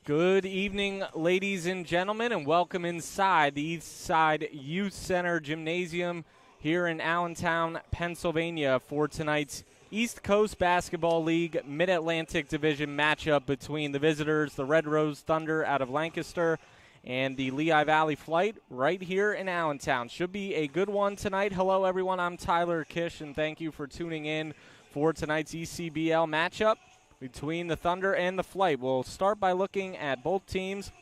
Good evening, ladies and gentlemen, and welcome inside the Eastside Youth Center Gymnasium here in Allentown, Pennsylvania for tonight's East Coast Basketball League Mid-Atlantic Division matchup between the visitors, the Red Rose Thunder out of Lancaster, and the Lehigh Valley Flight right here in Allentown. Should be a good one tonight. Hello, everyone. I'm Tyler Kish, and thank you for tuning in for tonight's ECBL matchup between the Thunder and the Flight. We'll start by looking at both teams.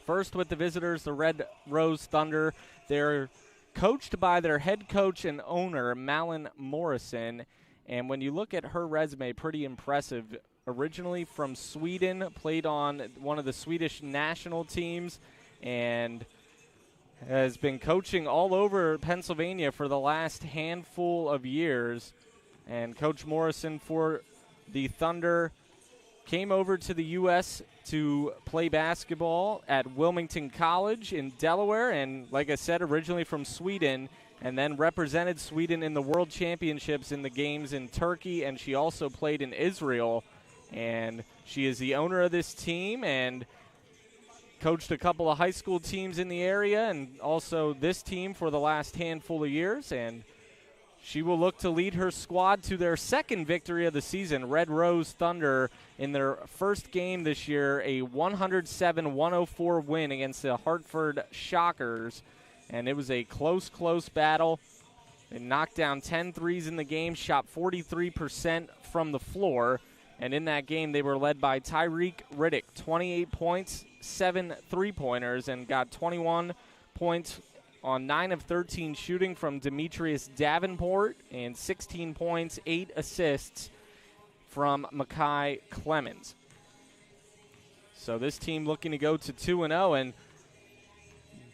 First with the visitors, the Red Rose Thunder. They're coached by their head coach and owner, Malin Morrison. And when you look at her resume, pretty impressive. Originally from Sweden, played on one of the Swedish national teams, and has been coaching all over Pennsylvania for the last handful of years. And Coach Morrison for the Thunder came over to the U.S. to play basketball at Wilmington College in Delaware, and like I said, originally from Sweden, and then represented Sweden in the World Championships in the games in Turkey, and she also played in Israel. And she is the owner of this team and coached a couple of high school teams in the area and also this team for the last handful of years. And she will look to lead her squad to their second victory of the season. Red Rose Thunder in their first game this year, a 107-104 win against the Hartford Shockers. And it was a close battle. They knocked down 10 threes in the game, shot 43% from the floor. And in that game, they were led by Tyreek Riddick, 28 points, 7 three-pointers, and got 21 points on 9 of 13 shooting from Demetrius Davenport, and 16 points, 8 assists from Makai Clemens. So this team looking to go to 2-0, and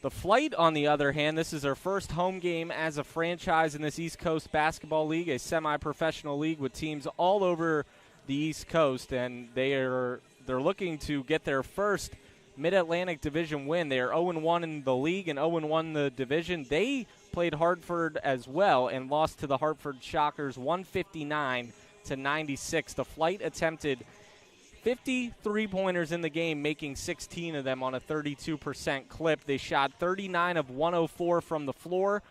the Flight, on the other hand, this is their first home game as a franchise in this East Coast Basketball League, a semi-professional league with teams all over the East Coast, and they're looking to get their first Mid-Atlantic Division win. They are 0-1 in the league and 0-1 in the division. They played Hartford as well and lost to the Hartford Shockers 159-96. The Flight attempted 50 three-pointers in the game, making 16 of them on a 32% clip. They shot 39 of 104 from the floor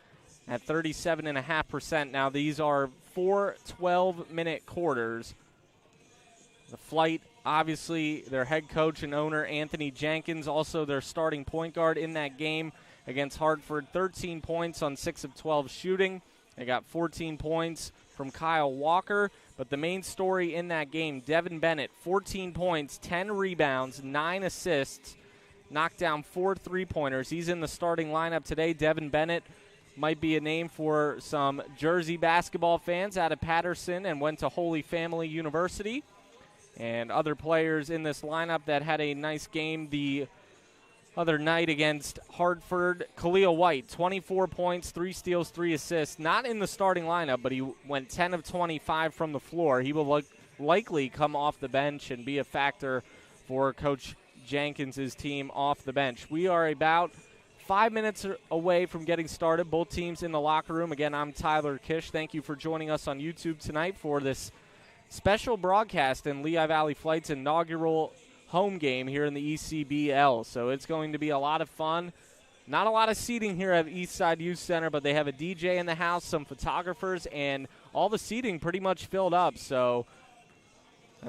at 37.5%. Now these are 4 12-minute quarters. The Flight, obviously, their head coach and owner, Anthony Jenkins, also their starting point guard in that game against Hartford. 13 points on 6 of 12 shooting. They got 14 points from Kyle Walker. But the main story in that game, Devin Bennett, 14 points, 10 rebounds, 9 assists, knocked down 4 three-pointers. He's in the starting lineup today. Devin Bennett might be a name for some Jersey basketball fans out of Patterson and went to Holy Family University. And other players in this lineup that had a nice game the other night against Hartford. Khalil White, 24 points, 3 steals, 3 assists. Not in the starting lineup, but he went 10 of 25 from the floor. He will likely come off the bench and be a factor for Coach Jenkins' team off the bench. We are about 5 minutes away from getting started. Both teams in the locker room. Again, I'm Tyler Kish. Thank you for joining us on YouTube tonight for this special broadcast in Lehigh Valley Flight's inaugural home game here in the ECBL. So it's going to be a lot of fun. Not a lot of seating here at Eastside Youth Center, but they have a DJ in the house, some photographers, and all the seating pretty much filled up. So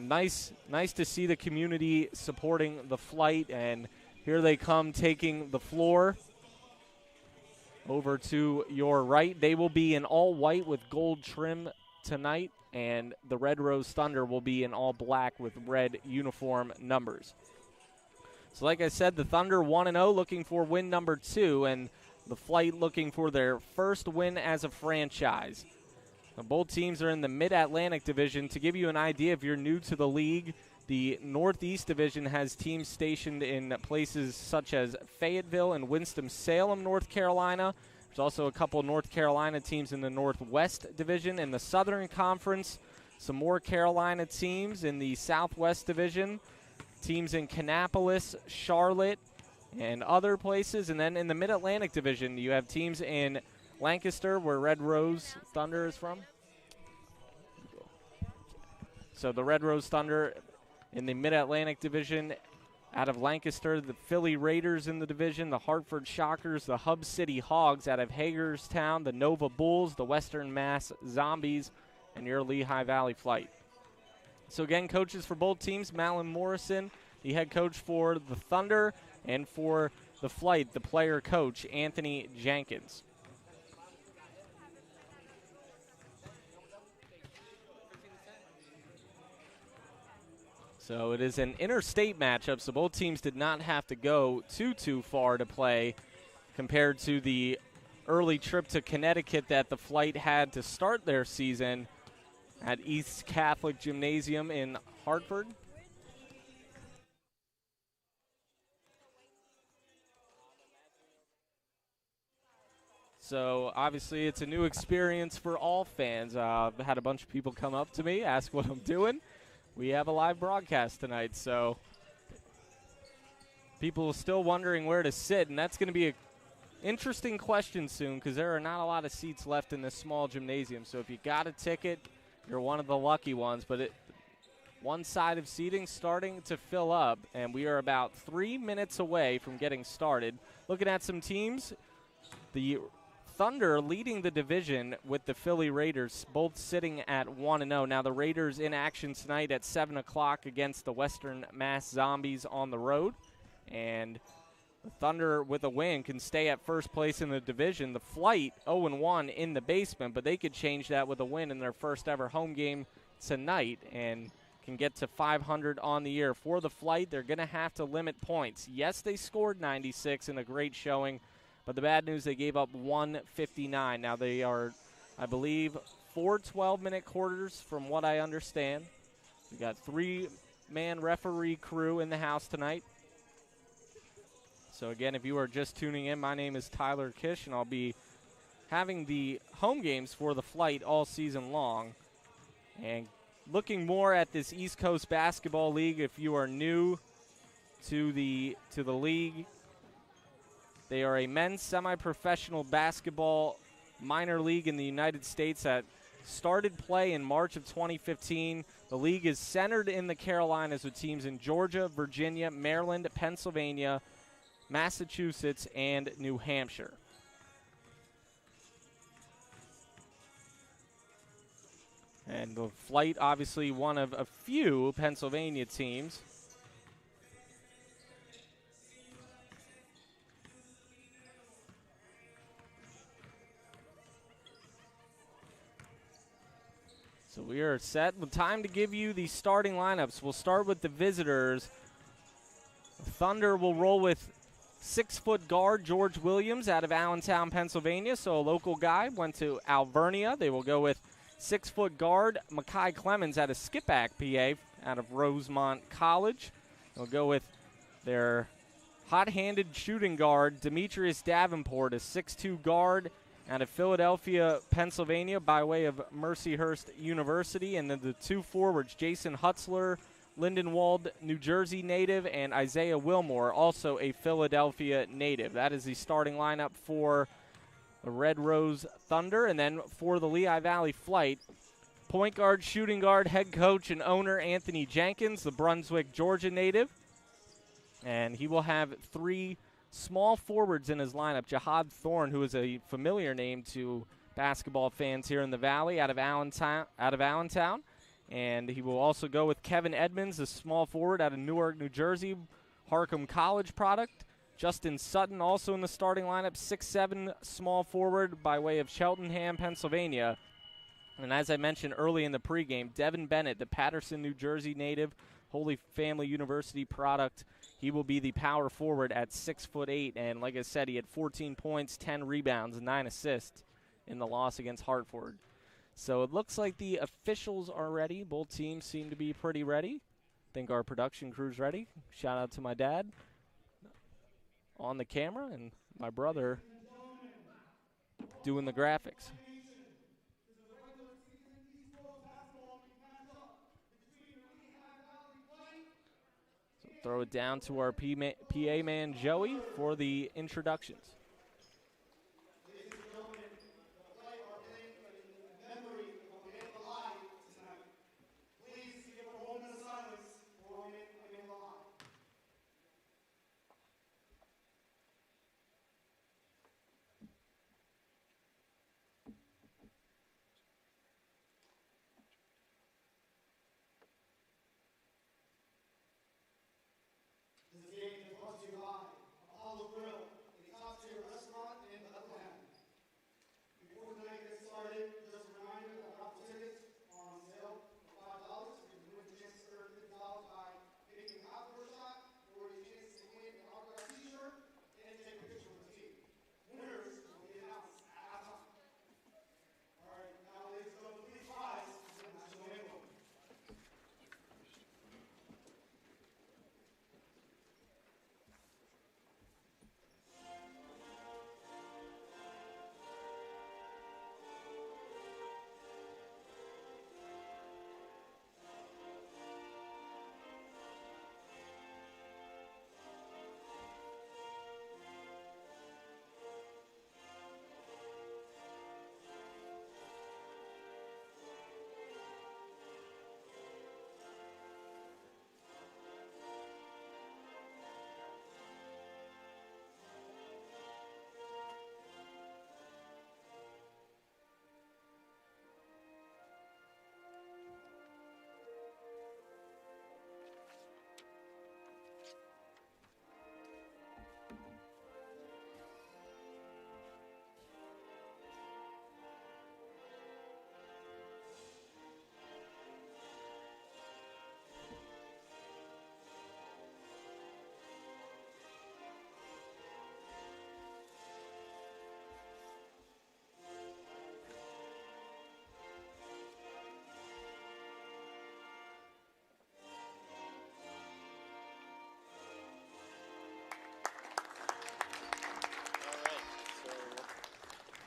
nice to see the community supporting the Flight, and here they come taking the floor over to your right. They will be in all white with gold trim tonight, and the Red Rose Thunder will be in all black with red uniform numbers. So like I said, the Thunder 1-0, looking for win number 2, and the Flight looking for their first win as a franchise. Now, both teams are in the Mid-Atlantic Division. To give you an idea, if you're new to the league, the Northeast Division has teams stationed in places such as Fayetteville and Winston-Salem, North Carolina. There's also a couple of North Carolina teams in the Northwest Division. In the Southern Conference, some more Carolina teams in the Southwest Division, teams in Kannapolis, Charlotte, and other places. And then in the Mid-Atlantic Division, you have teams in Lancaster, where Red Rose Thunder is from. So the Red Rose Thunder in the Mid-Atlantic Division Out of Lancaster, the Philly Raiders in the division, the Hartford Shockers, the Hub City Hogs. Out of Hagerstown, the Nova Bulls, the Western Mass Zombies, and your Lehigh Valley Flight. So again, coaches for both teams, Malin Morrison, the head coach for the Thunder, and for the Flight, the player coach, Anthony Jenkins. So it is an interstate matchup, so both teams did not have to go too far to play compared to the early trip to Connecticut that the Flight had to start their season at East Catholic Gymnasium in Hartford. So obviously it's a new experience for all fans. I've had a bunch of people come up to me, ask what I'm doing. We have a live broadcast tonight, so people are still wondering where to sit, and that's going to be an interesting question soon because there are not a lot of seats left in this small gymnasium. So if you got a ticket, you're one of the lucky ones. But one side of seating starting to fill up, and we are about 3 minutes away from getting started. Looking at some teams, the Thunder leading the division with the Philly Raiders, both sitting at 1-0. Now the Raiders in action tonight at 7 o'clock against the Western Mass Zombies on the road. And the Thunder with a win can stay at first place in the division. The Flight 0-1 in the basement, but they could change that with a win in their first ever home game tonight and can get to 500 on the year. For the Flight, they're going to have to limit points. Yes, they scored 96 in a great showing, but the bad news, they gave up 159. Now they are, I believe, 4 12-minute quarters from what I understand. We got 3-man referee crew in the house tonight. So again, if you are just tuning in, my name is Tyler Kish, and I'll be having the home games for the Flight all season long. And looking more at this East Coast Basketball League, if you are new to the league, they are a men's semi-professional basketball minor league in the United States that started play in March of 2015. The league is centered in the Carolinas with teams in Georgia, Virginia, Maryland, Pennsylvania, Massachusetts, and New Hampshire. And the Flight, obviously one of a few Pennsylvania teams. So we are set. Time to give you the starting lineups. We'll start with the visitors. Thunder will roll with 6-foot guard George Williams out of Allentown, Pennsylvania. So a local guy, went to Alvernia. They will go with 6-foot guard Makai Clemens out of Skippack, PA, out of Rosemont College. They'll go with their hot-handed shooting guard Demetrius Davenport, a 6'2 guard out of Philadelphia, Pennsylvania, by way of Mercyhurst University. And then the two forwards, Jason Hutzler, Lindenwold, New Jersey native, and Isaiah Wilmore, also a Philadelphia native. That is the starting lineup for the Red Rose Thunder. And then for the Lehigh Valley Flight, point guard, shooting guard, head coach, and owner Anthony Jenkins, the Brunswick, Georgia native. And he will have 3 small forwards in his lineup. Jihad Thorne, who is a familiar name to basketball fans here in the Valley, out of Allentown. And he will also go with Kevin Edmonds, a small forward out of Newark, New Jersey, Harcum College product. Justin Sutton also in the starting lineup, 6'7", small forward by way of Cheltenham, Pennsylvania. And as I mentioned early in the pregame, Devin Bennett, the Patterson, New Jersey native, Holy Family University product. He will be the power forward at 6'8", and like I said, he had 14 points, 10 rebounds, 9 assists in the loss against Hartford. So it looks like the officials are ready. Both teams seem to be pretty ready. I think our production crew's ready. Shout out to my dad on the camera and my brother doing the graphics. So throw it down to our PA man, Joey, for the introductions.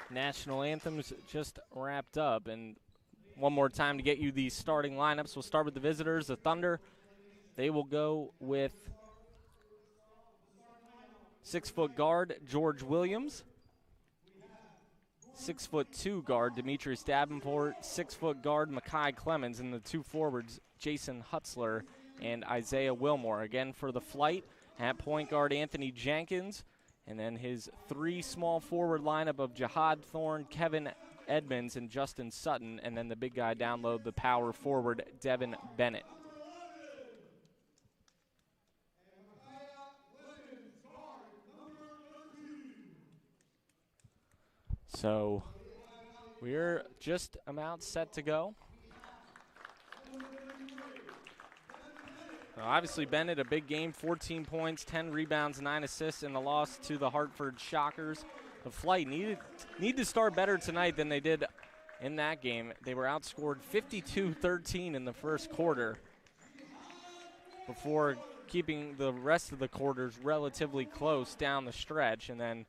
National anthems just wrapped up. And one more time to get you the starting lineups. We'll start with the visitors, the Thunder. They will go with 6-foot guard George Williams, 6'2" guard Demetrius Davenport, 6-foot guard Makai Clemens, and the two forwards Jason Hutzler and Isaiah Wilmore. Again for the Flight, at point guard Anthony Jenkins, and then his three small forward lineup of Jihad Thorne, Kevin Edmonds, and Justin Sutton, and then the big guy down low, the power forward Devin Bennett. So we're just about set to go. Obviously, Bennett, a big game, 14 points, 10 rebounds, 9 assists in the loss to the Hartford Shockers. The Flight need to start better tonight than they did in that game. They were outscored 52-13 in the first quarter before keeping the rest of the quarters relatively close down the stretch. And then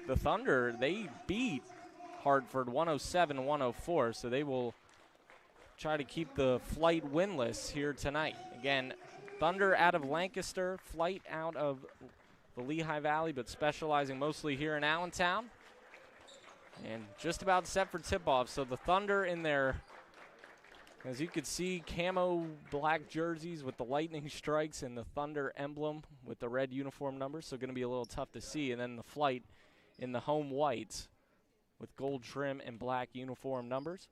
the Thunder, they beat Hartford 107-104, so they will try to keep the Flight winless here tonight. Again, Thunder out of Lancaster, Flight out of the Lehigh Valley, but specializing mostly here in Allentown. And just about set for tip-off. So the Thunder in their, as you could see, camo black jerseys with the lightning strikes and the Thunder emblem with the red uniform numbers, so going to be a little tough to see. And then the Flight in the home whites with gold trim and black uniform numbers.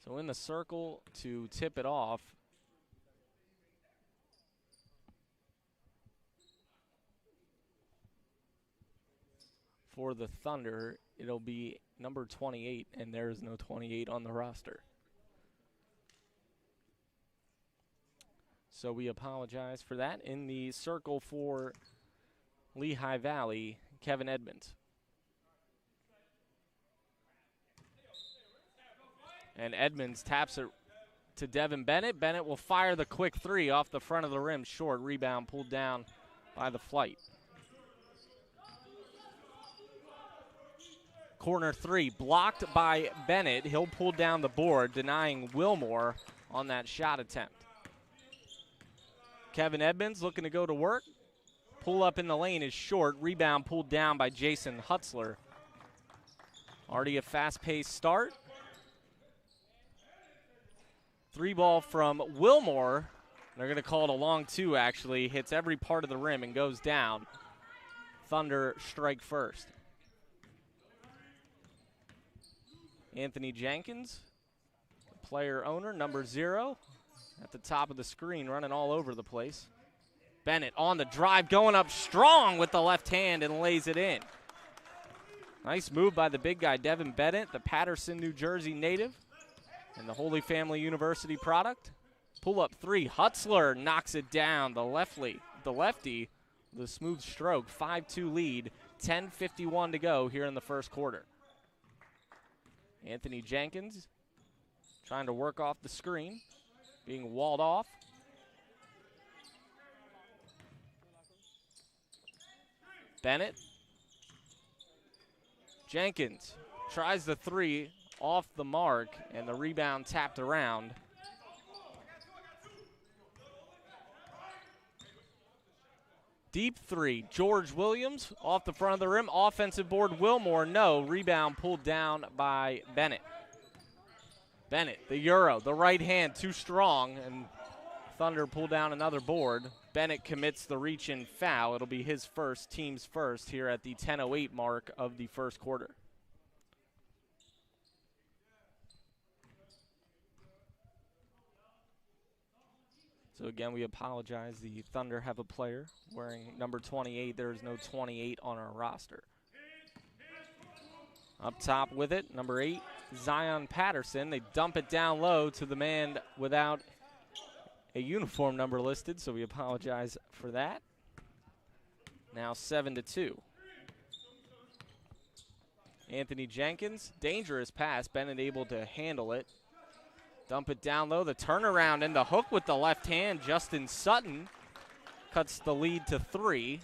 So in the circle to tip it off, for the Thunder, it'll be number 28, and there is no 28 on the roster. So we apologize for that. In the circle for Lehigh Valley, Kevin Edmonds. And Edmonds taps it to Devin Bennett. Bennett will fire the quick three off the front of the rim. Short rebound pulled down by the Flight. Corner three blocked by Bennett. He'll pull down the board, denying Wilmore on that shot attempt. Kevin Edmonds looking to go to work. Pull up in the lane is short. Rebound pulled down by Jason Hutzler. Already a fast-paced start. Three ball from Wilmore. They're going to call it a long two, actually. Hits every part of the rim and goes down. Thunder strike first. Anthony Jenkins, player owner, number 0, at the top of the screen, running all over the place. Bennett on the drive, going up strong with the left hand and lays it in. Nice move by the big guy, Devin Bennett, the Patterson, New Jersey native, and the Holy Family University product. Pull-up three, Hutzler knocks it down. The lefty, the smooth stroke, 5-2 lead, 10:51 to go here in the first quarter. Anthony Jenkins trying to work off the screen, being walled off. Bennett. Jenkins tries the three off the mark, and the rebound tapped around. Deep three, George Williams off the front of the rim. Offensive board, Wilmore, no. Rebound pulled down by Bennett. Bennett, the Euro, the right hand, too strong, and Thunder pull down another board. Bennett commits the reach-in foul. It'll be his first, team's first, here at the 10:08 mark of the first quarter. So again, we apologize. The Thunder have a player wearing number 28. There is no 28 on our roster. Up top with it, number 8, Zion Patterson. They dump it down low to the man without a uniform number listed, so we apologize for that. Now 7-2. Anthony Jenkins, dangerous pass. Bennett able to handle it. Dump it down low, the turnaround and the hook with the left hand. Justin Sutton cuts the lead to 3.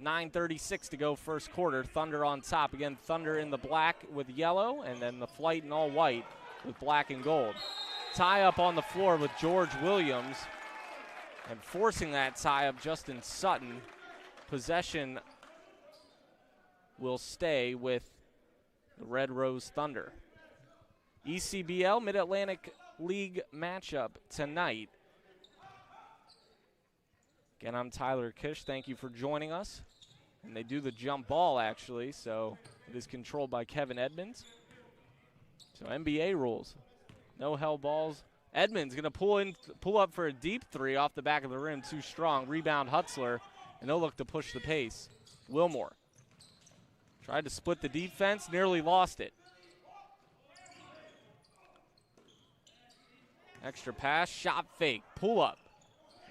9:36 to go first quarter. Thunder on top. Again, Thunder in the black with yellow, and then the Flight in all white with black and gold. Tie up on the floor with George Williams, and forcing that tie up, Justin Sutton. Possession will stay with the Red Rose Thunder. ECBL Mid-Atlantic League matchup tonight. Again, I'm Tyler Kish. Thank you for joining us. And they do the jump ball, actually, so it is controlled by Kevin Edmonds. So NBA rules. No hell balls. Edmonds going to pull up for a deep three off the back of the rim. Too strong. Rebound Hutzler, and they'll look to push the pace. Wilmore tried to split the defense, nearly lost it. Extra pass, shot fake, pull up.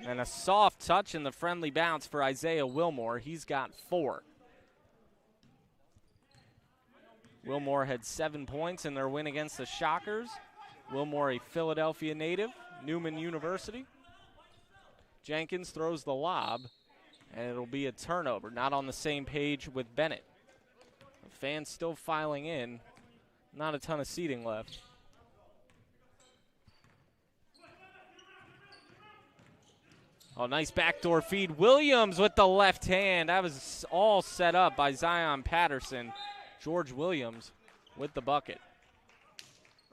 And a soft touch and the friendly bounce for Isaiah Wilmore. He's got 4. Wilmore had 7 points in their win against the Shockers. Wilmore, a Philadelphia native, Newman University. Jenkins throws the lob, and it'll be a turnover. Not on the same page with Bennett. The fans still filing in. Not a ton of seating left. Oh, nice backdoor feed. Williams with the left hand. That was all set up by Zion Patterson. George Williams with the bucket.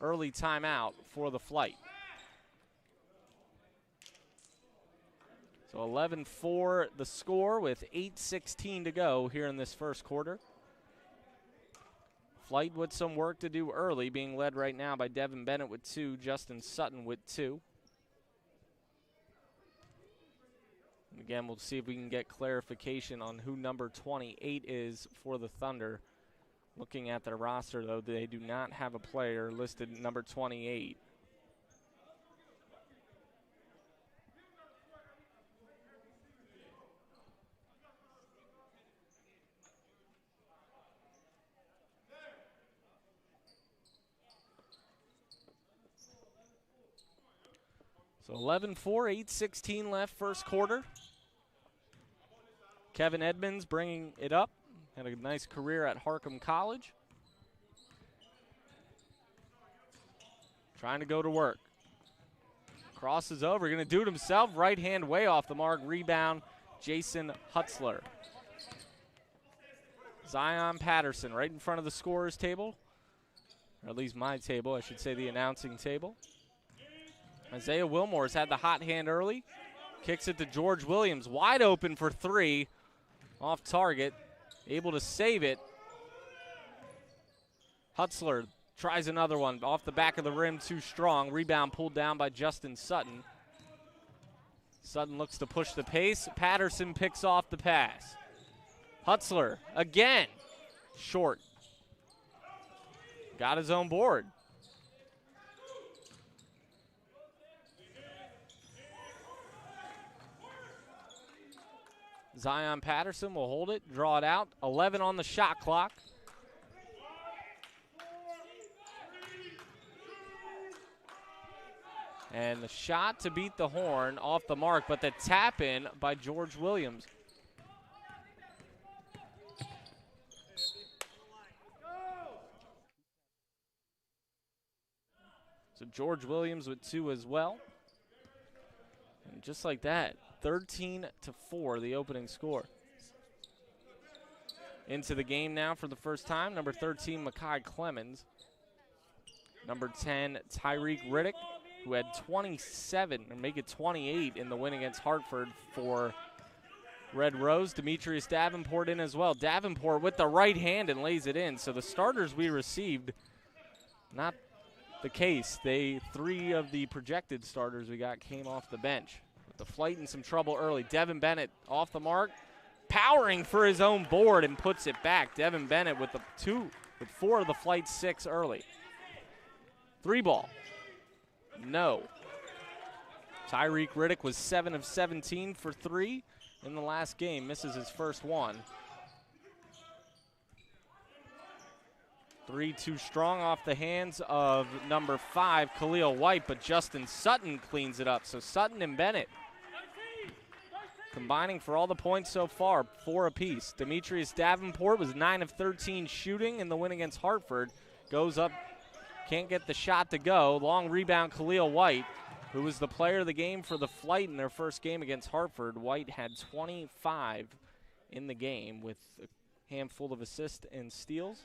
Early timeout for the Flight. So 11-4 the score with 8:16 to go here in this first quarter. Flight with some work to do early, being led right now by Devin Bennett with 2, Justin Sutton with 2. Again, we'll see if we can get clarification on who number 28 is for the Thunder. Looking at their roster, though, they do not have a player listed number 28. So 11-4, 8:16 left first quarter. Kevin Edmonds bringing it up. Had a nice career at Harcum College. Trying to go to work. Crosses over, going to do it himself. Right hand way off the mark. Rebound, Jason Hutzler. Zion Patterson right in front of the scorer's table. Or at least my table, I should say the announcing table. Isaiah Wilmore's had the hot hand early. Kicks it to George Williams. Wide open for 3. Off target. Able to save it. Hutzler tries another one. Off the back of the rim, too strong. Rebound pulled down by Justin Sutton. Sutton looks to push the pace. Patterson picks off the pass. Hutzler again. Short. Got his own board. Zion Patterson will hold it, draw it out. 11 on the shot clock. And the shot to beat the horn off the mark, but the tap in by George Williams. So George Williams with 2 as well. And just like that, 13-4, the opening score. Into the game now for the first time, number 13, Makai Clemens. Number 10, Tyreek Riddick, who had 27, or make it 28 in the win against Hartford for Red Rose. Demetrius Davenport in as well. Davenport with the right hand and lays it in. So the starters we received, not the case. 3 of the projected starters we got came off the bench. The Flight in some trouble early. Devin Bennett off the mark, powering for his own board and puts it back. Devin Bennett with 4 of the Flight's 6 early. 3 ball. No. Tyreek Riddick was 7 of 17 for 3 in the last game. Misses his first one. 3 too strong off the hands of number 5, Khalil White, but Justin Sutton cleans it up. So Sutton and Bennett combining for all the points so far, 4 apiece. Demetrius Davenport was 9 of 13 shooting in the win against Hartford. Goes up, can't get the shot to go. Long rebound, Khalil White, who was the player of the game for the Flight in their first game against Hartford. White had 25 in the game with a handful of assists and steals.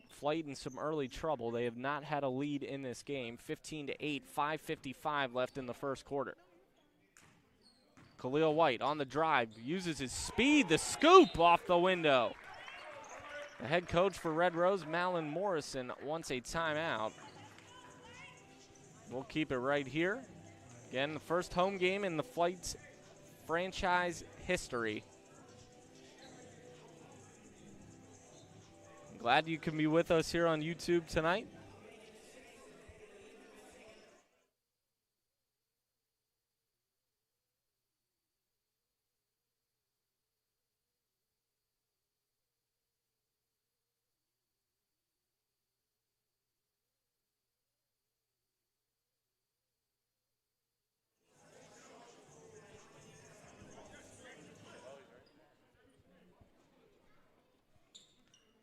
Flight in some early trouble. They have not had a lead in this game. 15-8, 5:55 left in the first quarter. Khalil White on the drive, uses his speed, the scoop off the window. The head coach for Red Rose, Malin Morrison, wants a timeout. We'll keep it right here. Again, the first home game in the Flight's franchise history. I'm glad you can be with us here on YouTube tonight.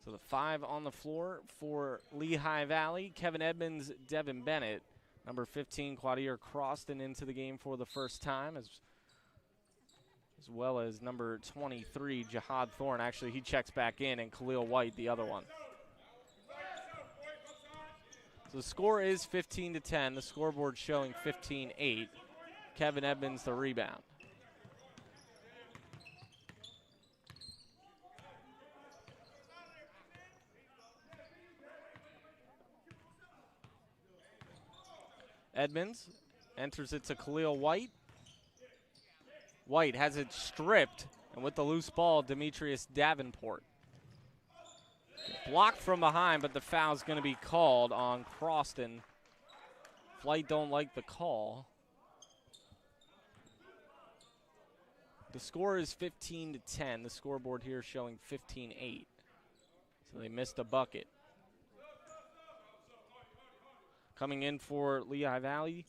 So the 5 on the floor for Lehigh Valley, Kevin Edmonds, Devin Bennett. Number 15, Quadir Croston into the game for the first time, as well as number 23, Jihad Thorne. Actually, he checks back in, and Khalil White, the other one. So the score is 15-10. The scoreboard showing 15-8. Kevin Edmonds, the rebound. Edmonds enters it to Khalil White. White has it stripped, and with the loose ball, Demetrius Davenport. Blocked from behind, but the foul's going to be called on Croston. Flight don't like the call. The score is 15-10. The scoreboard here showing 15-8. So they missed a bucket. Coming in for Lehigh Valley.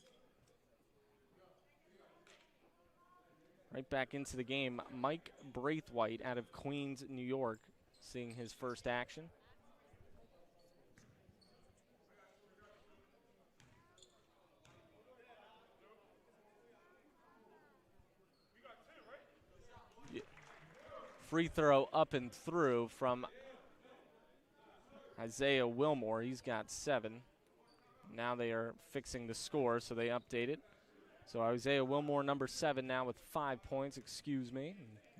Right back into the game, Mike Braithwaite out of Queens, New York, seeing his first action. Free throw up and through from Isaiah Wilmore. He's got 7. Now they are fixing the score, so they update it. So Isaiah Wilmore, number 7, now with 5 points,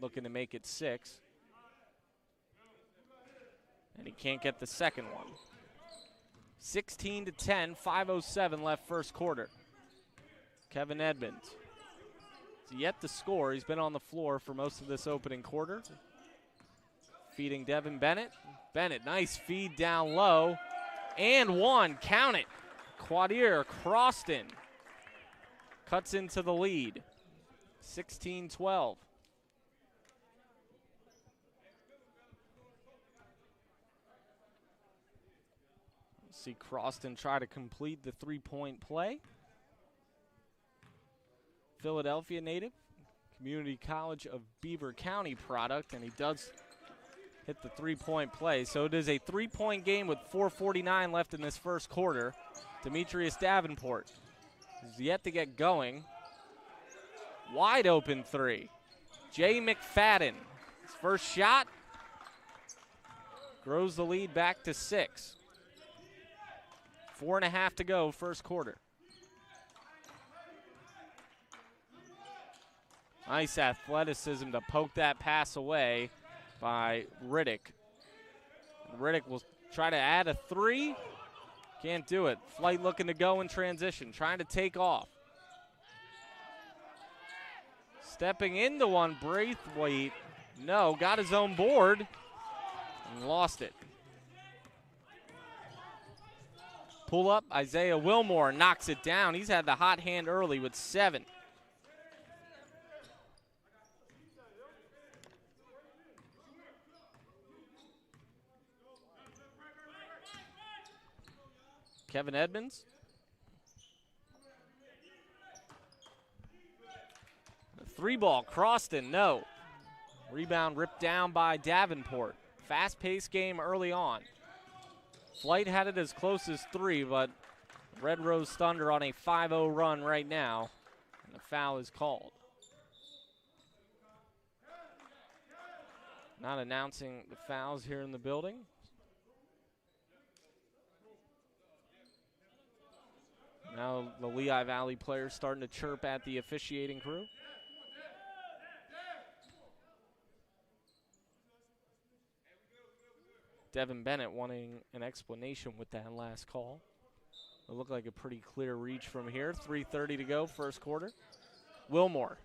looking to make it 6. And he can't get the second one. 16-10, 5:07 left first quarter. Kevin Edmonds is yet to score. He's been on the floor for most of this opening quarter. Feeding Devin Bennett. Bennett, nice feed down low. And one, count it. Quadir Croston cuts into the lead, 16-12. See Croston try to complete the three-point play. Philadelphia native, Community College of Beaver County product, and he does hit the three-point play. So it is a three-point game with 4:49 left in this first quarter. Demetrius Davenport is yet to get going. Wide open 3. Jay McFadden, his first shot, grows the lead back to 6. 4.5 to go, first quarter. Nice athleticism to poke that pass away by Riddick. Riddick will try to add a 3. Can't do it. Flight looking to go in transition, trying to take off. Stepping into one, Braithwaite. No, got his own board and lost it. Pull up, Isaiah Wilmore knocks it down. He's had the hot hand early with 7. Kevin Edmonds. Three ball, Croston, no. Rebound ripped down by Davenport. Fast-paced game early on. Flight had it as close as 3, but Red Rose Thunder on a 5-0 run right now, and the foul is called. Not announcing the fouls here in the building. Now the Lehigh Valley players starting to chirp at the officiating crew. Devin Bennett wanting an explanation with that last call. It looked like a pretty clear reach from here. 3:30 to go, first quarter. Wilmore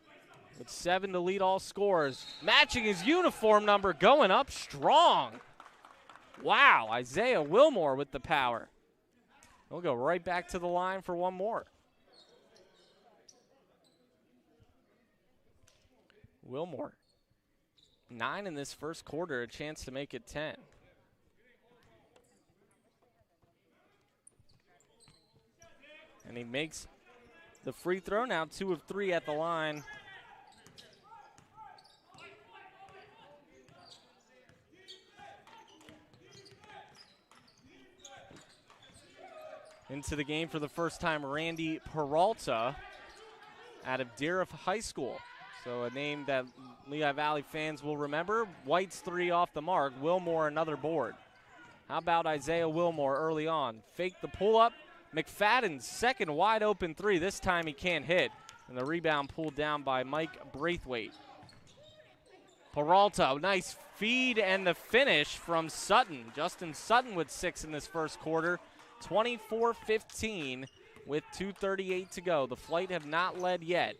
with 7 to lead all scorers. Matching his uniform number, going up strong. Wow, Isaiah Wilmore with the power. He'll go right back to the line for one more. Wilmore, 9 in this first quarter, a chance to make it 10. And he makes the free throw, now 2 of 3 at the line. Into the game for the first time, Randy Peralta out of Deeriff High School. So a name that Lehigh Valley fans will remember. White's 3 off the mark. Wilmore another board. How about Isaiah Wilmore early on? Fake the pull-up. McFadden's second wide open 3. This time he can't hit. And the rebound pulled down by Mike Braithwaite. Peralta, nice feed and the finish from Sutton. Justin Sutton with 6 in this first quarter. 24-15 with 2:38 to go. The Flight have not led yet.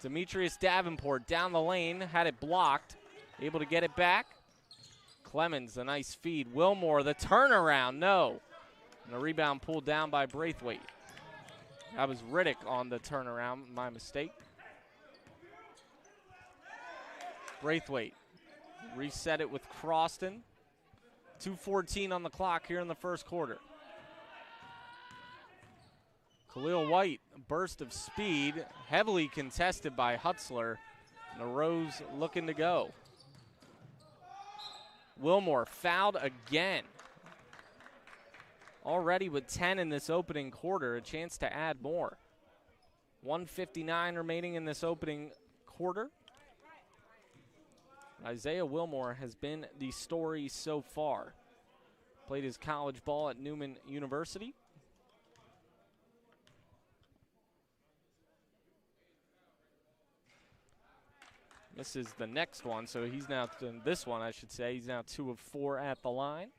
Demetrius Davenport down the lane, had it blocked. Able to get it back. Clemens, a nice feed. Wilmore, the turnaround, no. And the rebound pulled down by Braithwaite. That was Riddick on the turnaround, my mistake. Braithwaite reset it with Croston. 2:14 on the clock here in the first quarter. Khalil White, a burst of speed, heavily contested by Hutzler. And the Rose looking to go. Wilmore fouled again. Already with 10 in this opening quarter, a chance to add more. 1:59 remaining in this opening quarter. Isaiah Wilmore has been the story so far. Played his college ball at Newman University. This is the next one, so he's now, this one I should say, he's now 2 of 4 at the line.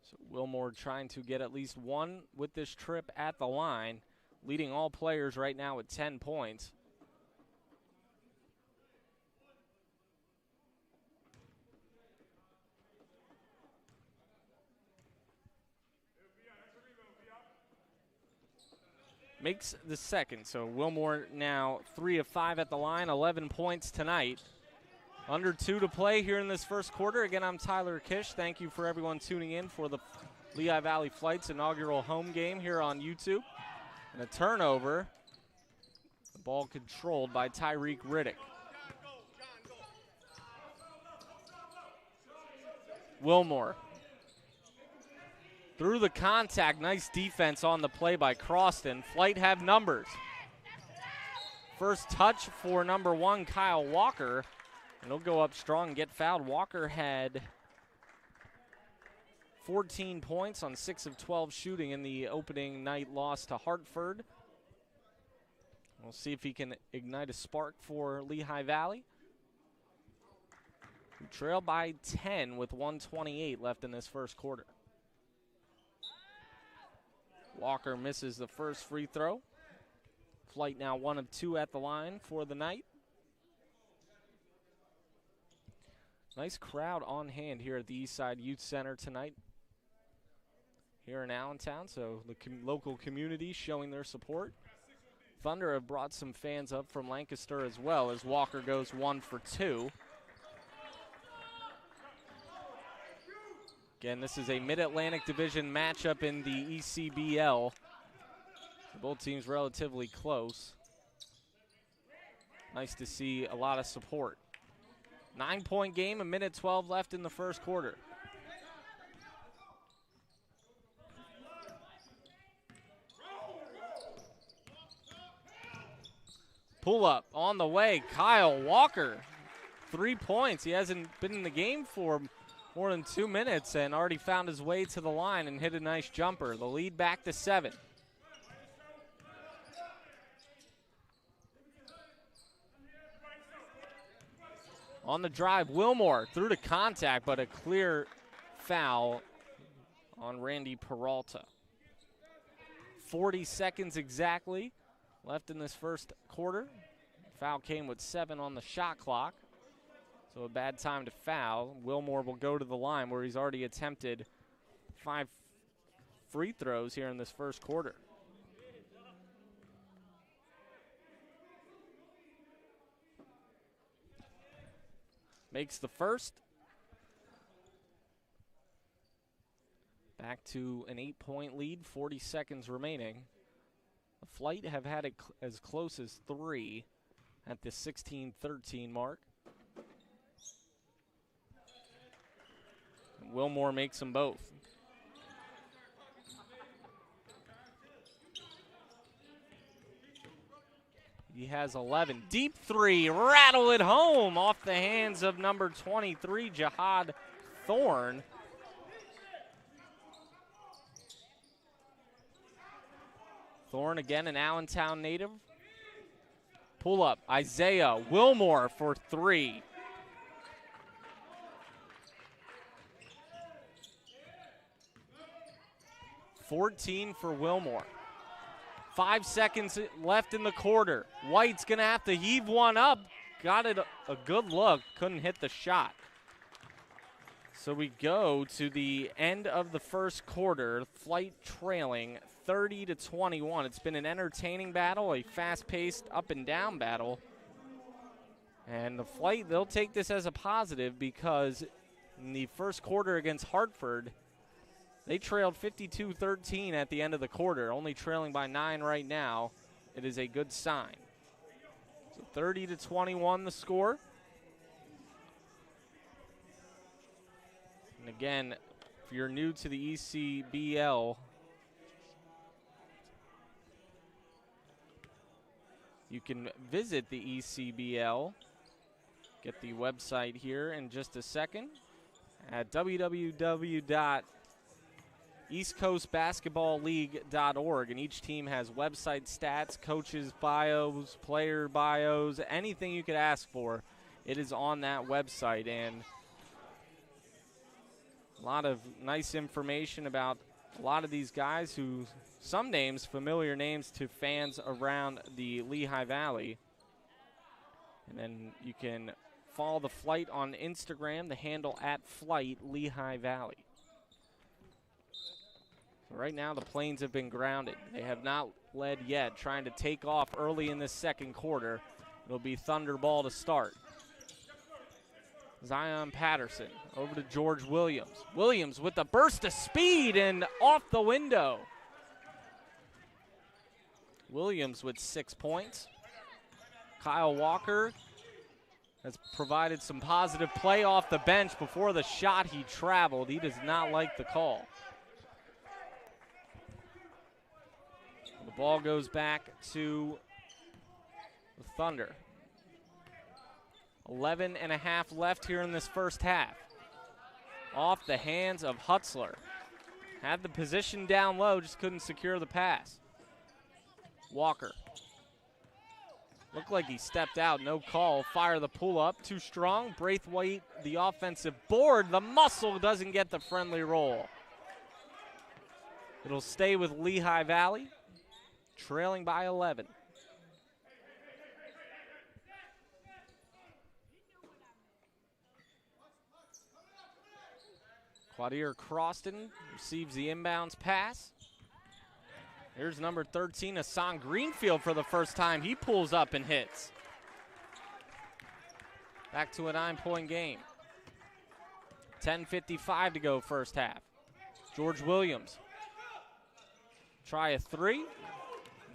So Wilmore trying to get at least one with this trip at the line, leading all players right now with 10 points. Makes the second, so Wilmore now 3 of 5 at the line, 11 points tonight. Under 2 to play here in this first quarter. Again, I'm Tyler Kish. Thank you for everyone tuning in for the Lehigh Valley Flight's inaugural home game here on YouTube. And a turnover. The ball controlled by Tyreek Riddick. Wilmore. Through the contact, nice defense on the play by Croston. Flight have numbers. First touch for number 1, Kyle Walker. And he'll go up strong and get fouled. Walker had 14 points on 6 of 12 shooting in the opening night loss to Hartford. We'll see if he can ignite a spark for Lehigh Valley, who trail by 10 with 1:28 left in this first quarter. Walker misses the first free throw. Flight now 1 of 2 at the line for the night. Nice crowd on hand here at the Eastside Youth Center tonight here in Allentown, so the local community showing their support. Thunder have brought some fans up from Lancaster as well, as Walker goes 1 for 2. Again, this is a Mid-Atlantic Division matchup in the ECBL. Both teams relatively close. Nice to see a lot of support. 9-point game, 1:12 left in the first quarter. Pull up on the way, Kyle Walker. 3 points. He hasn't been in the game for more than 2 minutes and already found his way to the line and hit a nice jumper. The lead back to 7. On the drive, Wilmore through to contact, but a clear foul on Randy Peralta. 40 seconds exactly left in this first quarter. Foul came with 7 on the shot clock. So a bad time to foul. Wilmore will go to the line where he's already attempted 5 free throws here in this first quarter. Makes the first. Back to an 8-point lead, 40 seconds remaining. The Flight have had it as close as 3 at the 16-13 mark. And Wilmore makes them both. He has 11. Deep three, rattle it home off the hands of number 23, Jihad Thorne. Thorne, again, an Allentown native. Pull up, Isaiah Wilmore for 3. $14 for Wilmore. 5 seconds left in the quarter. White's going to have to heave one up. Got it a good look. Couldn't hit the shot. So we go to the end of the first quarter. Flight trailing 30-21. It's been an entertaining battle, a fast-paced up-and-down battle. And the Flight, they'll take this as a positive because in the first quarter against Hartford, they trailed 52-13 at the end of the quarter, only trailing by 9 right now. It is a good sign. So 30-21 the score. And again, if you're new to the ECBL, you can visit the ECBL. Get the website here in just a second at www.eastcoastbasketballleague.org, and each team has website stats, coaches' bios, player bios, anything you could ask for. It is on that website, and a lot of nice information about a lot of these guys who, some names, familiar names to fans around the Lehigh Valley. And then you can follow the Flight on Instagram, the handle @Flight Lehigh Valley. So right now the Plains have been grounded. They have not led yet, trying to take off early in this second quarter. It'll be Thunderball to start. Zion Patterson over to George Williams. Williams with a burst of speed and off the window. Williams with 6 points. Kyle Walker has provided some positive play off the bench. Before the shot, he traveled. He does not like the call. The ball goes back to the Thunder. 11.5 left here in this first half. Off the hands of Hutzler. Had the position down low, just couldn't secure the pass. Walker. Looked like he stepped out, no call. Fire the pull-up, too strong. Braithwaite, the offensive board. The muscle doesn't get the friendly roll. It'll stay with Lehigh Valley, trailing by 11. Quadir Croston receives the inbounds pass. Here's number 13, Hassan Greenfield for the first time. He pulls up and hits. Back to a 9-point game. 10:55 to go first half. George Williams. Try a three.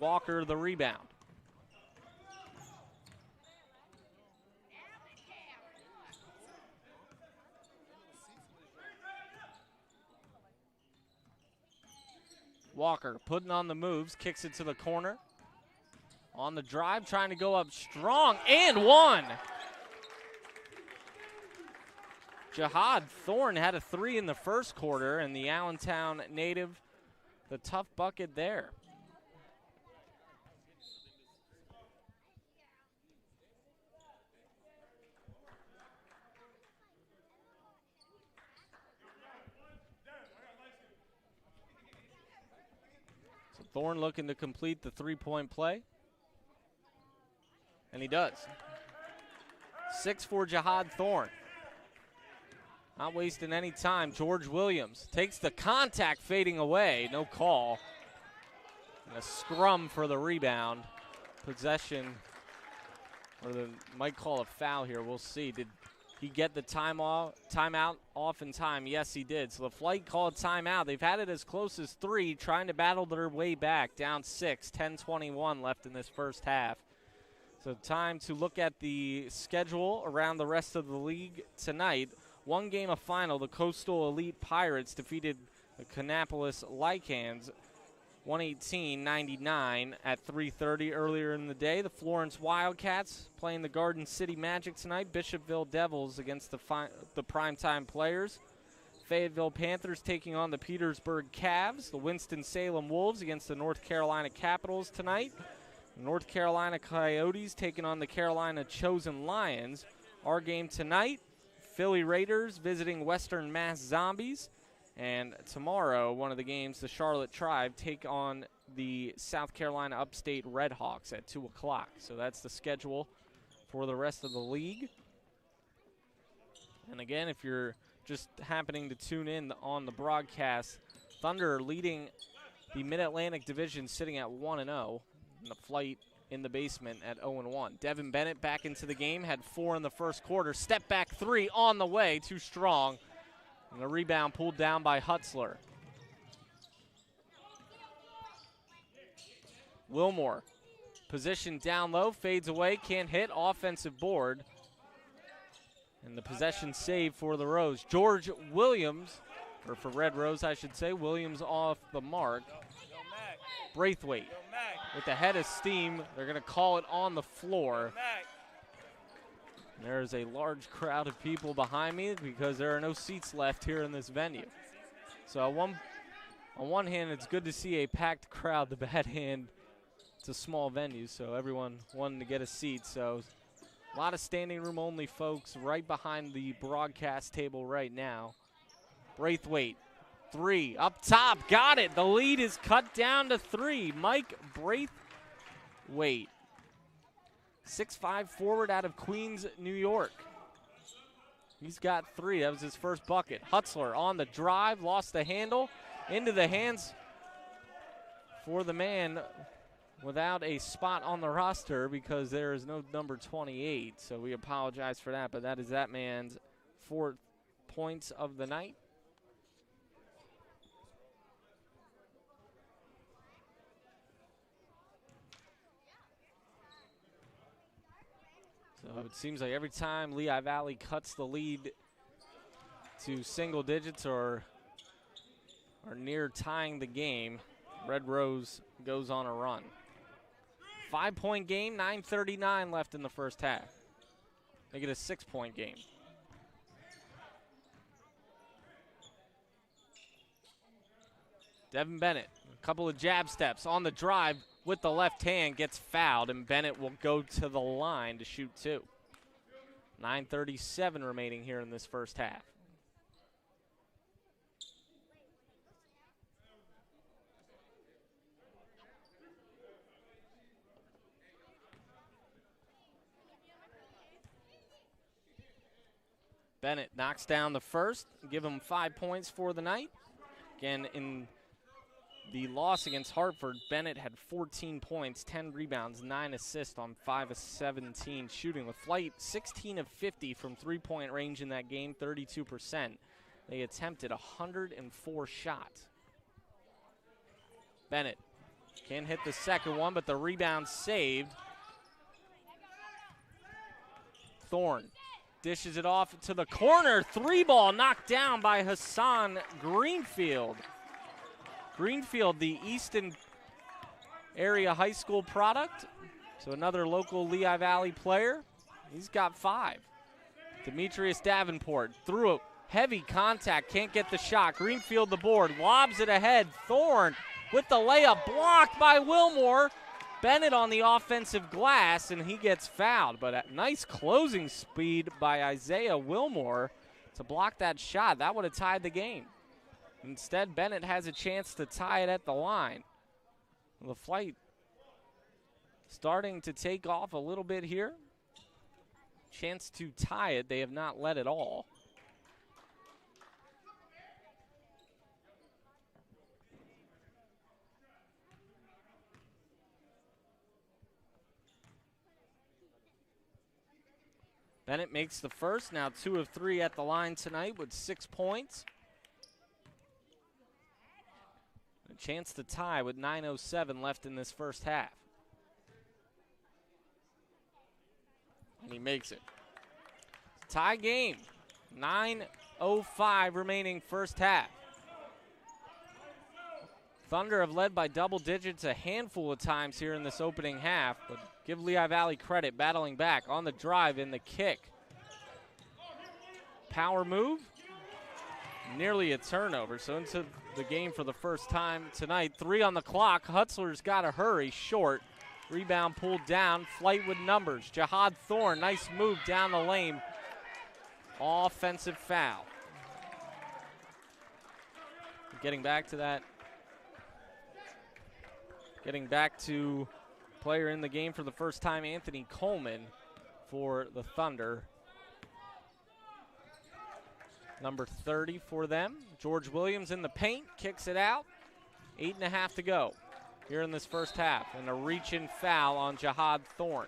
Walker the rebound. Walker putting on the moves, kicks it to the corner. On the drive, trying to go up strong, and one. Jihad Thorne had a three in the first quarter, and the Allentown native, the tough bucket there. So Thorne looking to complete the three-point play. And he does. 6 for Jihad Thorne. Not wasting any time. George Williams takes the contact, fading away. No call. And a scrum for the rebound. Possession, or they might call a foul here. We'll see. Did he get the timeout off in time? Yes, he did. So the Flight called timeout. They've had it as close as 3, trying to battle their way back. Down 6, 10:21 left in this first half. So time to look at the schedule around the rest of the league tonight. One game of final, the Coastal Elite Pirates defeated the Kannapolis Lycans 118-99 at 3:30 earlier in the day. The Florence Wildcats playing the Garden City Magic tonight. Bishopville Devils against the primetime players. Fayetteville Panthers taking on the Petersburg Cavs. The Winston-Salem Wolves against the North Carolina Capitals tonight. North Carolina Coyotes taking on the Carolina Chosen Lions. Our game tonight, Philly Raiders visiting Western Mass Zombies. And tomorrow, one of the games, the Charlotte Tribe take on the South Carolina Upstate Redhawks at 2 o'clock. So that's the schedule for the rest of the league. And again, if you're just happening to tune in on the broadcast, Thunder leading the Mid-Atlantic Division sitting at 1-0. And the Flight in the basement at 0-1. Devin Bennett back into the game, had 4 in the first quarter. Step back 3 on the way, too strong. And the rebound pulled down by Hutzler. Wilmore, position down low, fades away, can't hit, offensive board. And the possession save for the Rose. George Williams, or for Red Rose I should say, Williams off the mark. Braithwaite with the head of steam. They're going to call it on the floor. There's a large crowd of people behind me because there are no seats left here in this venue. So on one hand, it's good to see a packed crowd. The bad hand, it's a small venue, so everyone wanting to get a seat. So a lot of standing room only folks right behind the broadcast table right now. Braithwaite. 3 up top, got it. The lead is cut down to 3. Mike Braithwaite, 6'5" forward out of Queens, New York. He's got 3. That was his first bucket. Hutzler on the drive, lost the handle, into the hands for the man without a spot on the roster because there is no number 28. So we apologize for that, but that is that man's 4th points of the night. So it seems like every time Lehigh Valley cuts the lead to single digits or near tying the game, Red Rose goes on a run. 5-point game, 9:39 left in the first half. Make it a 6-point game. Devin Bennett, a couple of jab steps on the drive with the left hand, gets fouled, and Bennett will go to the line to shoot 2. 9:37 remaining here in this first half. Bennett knocks down the first, give him 5 points for the night. Again, in the loss against Hartford, Bennett had 14 points, 10 rebounds, 9 assists on 5 of 17 shooting. With Flight 16 of 50 from three-point range in that game, 32%. They attempted 104 shots. Bennett can't hit the second one, but the rebound saved. Thorne dishes it off to the corner. 3-ball knocked down by Hassan Greenfield. Greenfield, the Easton area high school product, so another local Lehigh Valley player. He's got 5. Demetrius Davenport threw a heavy contact, can't get the shot. Greenfield the board, lobs it ahead. Thorne with the layup, blocked by Wilmore. Bennett on the offensive glass, and he gets fouled. But a nice closing speed by Isaiah Wilmore to block that shot. That would have tied the game. Instead, Bennett has a chance to tie it at the line. The flight starting to take off a little bit here. Chance to tie it. They have not led at all. Bennett makes the first, now 2 of 3 at the line tonight with 6 points. A chance to tie with 9:07 left in this first half. And he makes it. Tie game, 9:05 remaining first half. Thunder have led by double digits a handful of times here in this opening half, but give Lehigh Valley credit battling back on the drive in the kick. Power move, nearly a turnover, so into the game for the first time tonight. 3 on the clock, Hutzler's got to hurry, short. Rebound pulled down, flight with numbers. Jihad Thorne, nice move down the lane. Offensive foul. Getting back to that. Getting back to player in the game for the first time, Anthony Coleman for the Thunder. Number 30 for them. George Williams in the paint, kicks it out. 8.5 to go here in this first half. And a reach-in foul on Jihad Thorne.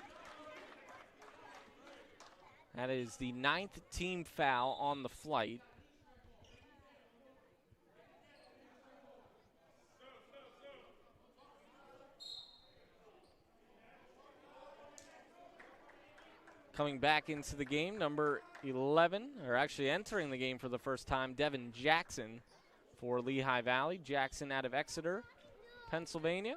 That is the 9th team foul on the flight. Coming back into the game, number 11, or actually entering the game for the first time, Devin Jackson for Lehigh Valley. Jackson out of Exeter, Pennsylvania.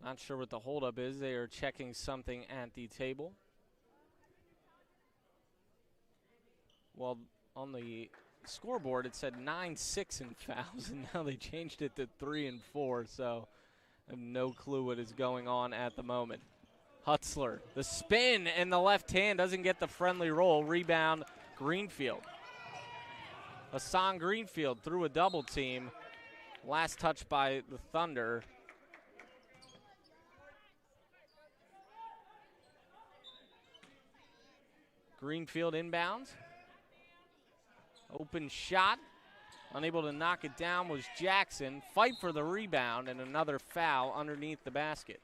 Not sure what the holdup is. They are checking something at the table. Well, on the scoreboard, it said 9-6 in fouls, and now they changed it to 3 and 4, so I have no clue what is going on at the moment. Hutzler, the spin, and the left hand doesn't get the friendly roll. Rebound, Greenfield. Hassan Greenfield through a double team. Last touch by the Thunder. Greenfield inbounds. Open shot. Unable to knock it down was Jackson. Fight for the rebound and another foul underneath the basket.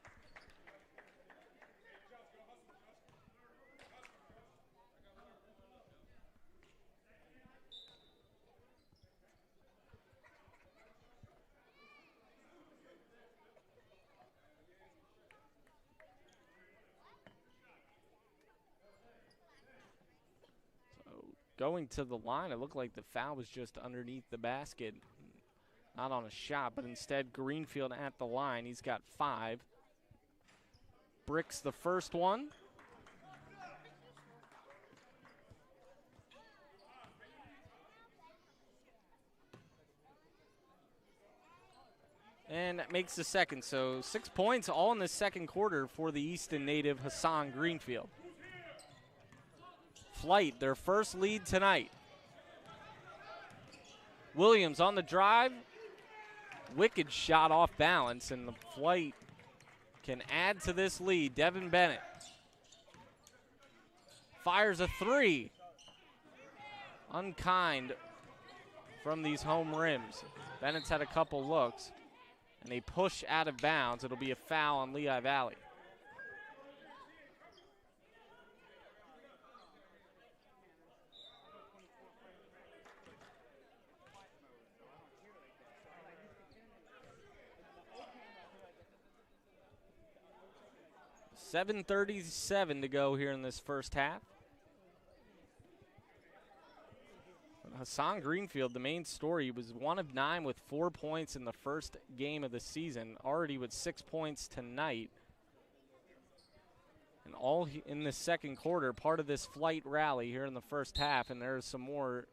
Going to the line, it looked like the foul was just underneath the basket. Not on a shot, but instead Greenfield at the line. He's got 5. Bricks the first one. And makes the second. So 6 points all in the second quarter for the Easton native Hassan Greenfield. Flight, their first lead tonight. Williams on the drive. Wicked shot off balance, and the Flight can add to this lead. Devin Bennett fires a 3. Unkind from these home rims. Bennett's had a couple looks, and they push out of bounds. It'll be a foul on Lehigh Valley. .37 to go here in this first half. Hassan Greenfield, the main story, was 1 of 9 with 4 points in the first game of the season, already with 6 points tonight. And all in the second quarter, part of this flight rally here in the first half, and there's some more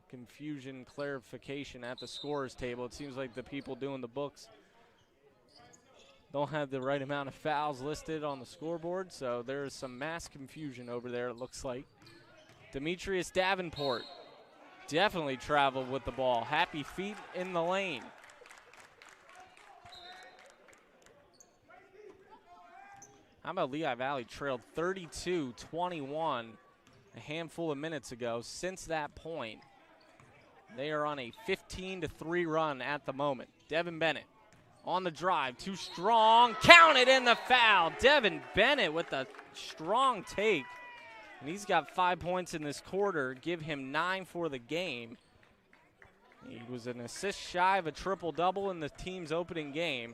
confusion, clarification at the scorer's table. It seems like the people doing the books don't have the right amount of fouls listed on the scoreboard, so there's some mass confusion over there, it looks like. Demetrius Davenport definitely traveled with the ball. Happy feet in the lane. How about Lehigh Valley trailed 32-21 a handful of minutes ago. Since that point, they are on a 15-3 run at the moment. Devin Bennett on the drive, too strong, counted in the foul. Devin Bennett with a strong take, and he's got 5 points in this quarter, give him 9 for the game. He was an assist shy of a triple-double in the team's opening game,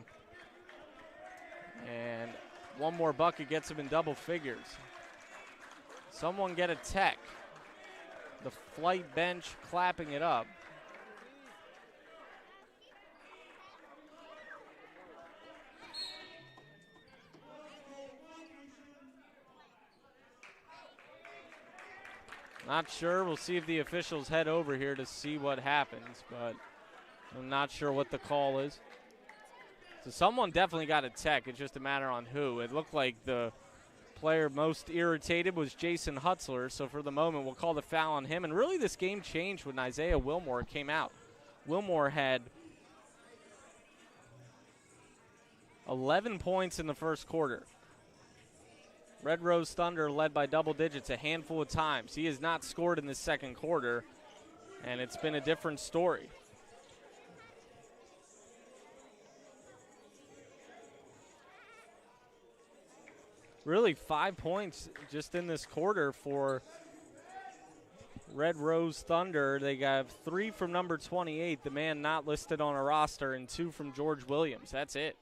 and one more bucket gets him in double figures. Someone get a tech. The flight bench clapping it up. Not sure. We'll see if the officials head over here to see what happens, but I'm not sure what the call is. So someone definitely got a tech. It's just a matter on who. It looked like the player most irritated was Jason Hutzler, so for the moment we'll call the foul on him. And really this game changed when Isaiah Wilmore came out. Wilmore had 11 points in the first quarter. Red Rose Thunder led by double digits a handful of times. He has not scored in the second quarter, and it's been a different story. Really 5 points just in this quarter for Red Rose Thunder. They got 3 from number 28, the man not listed on a roster, and 2 from George Williams. That's it.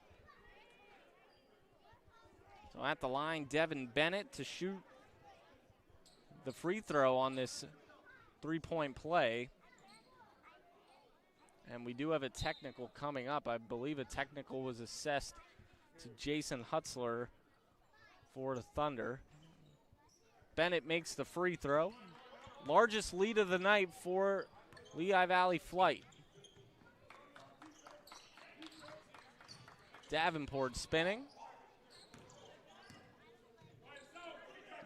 So at the line, Devin Bennett to shoot the free throw on this three-point play. And we do have a technical coming up. I believe a technical was assessed to Jason Hutzler for the Thunder. Bennett makes the free throw. Largest lead of the night for Lehigh Valley Flight. Davenport spinning.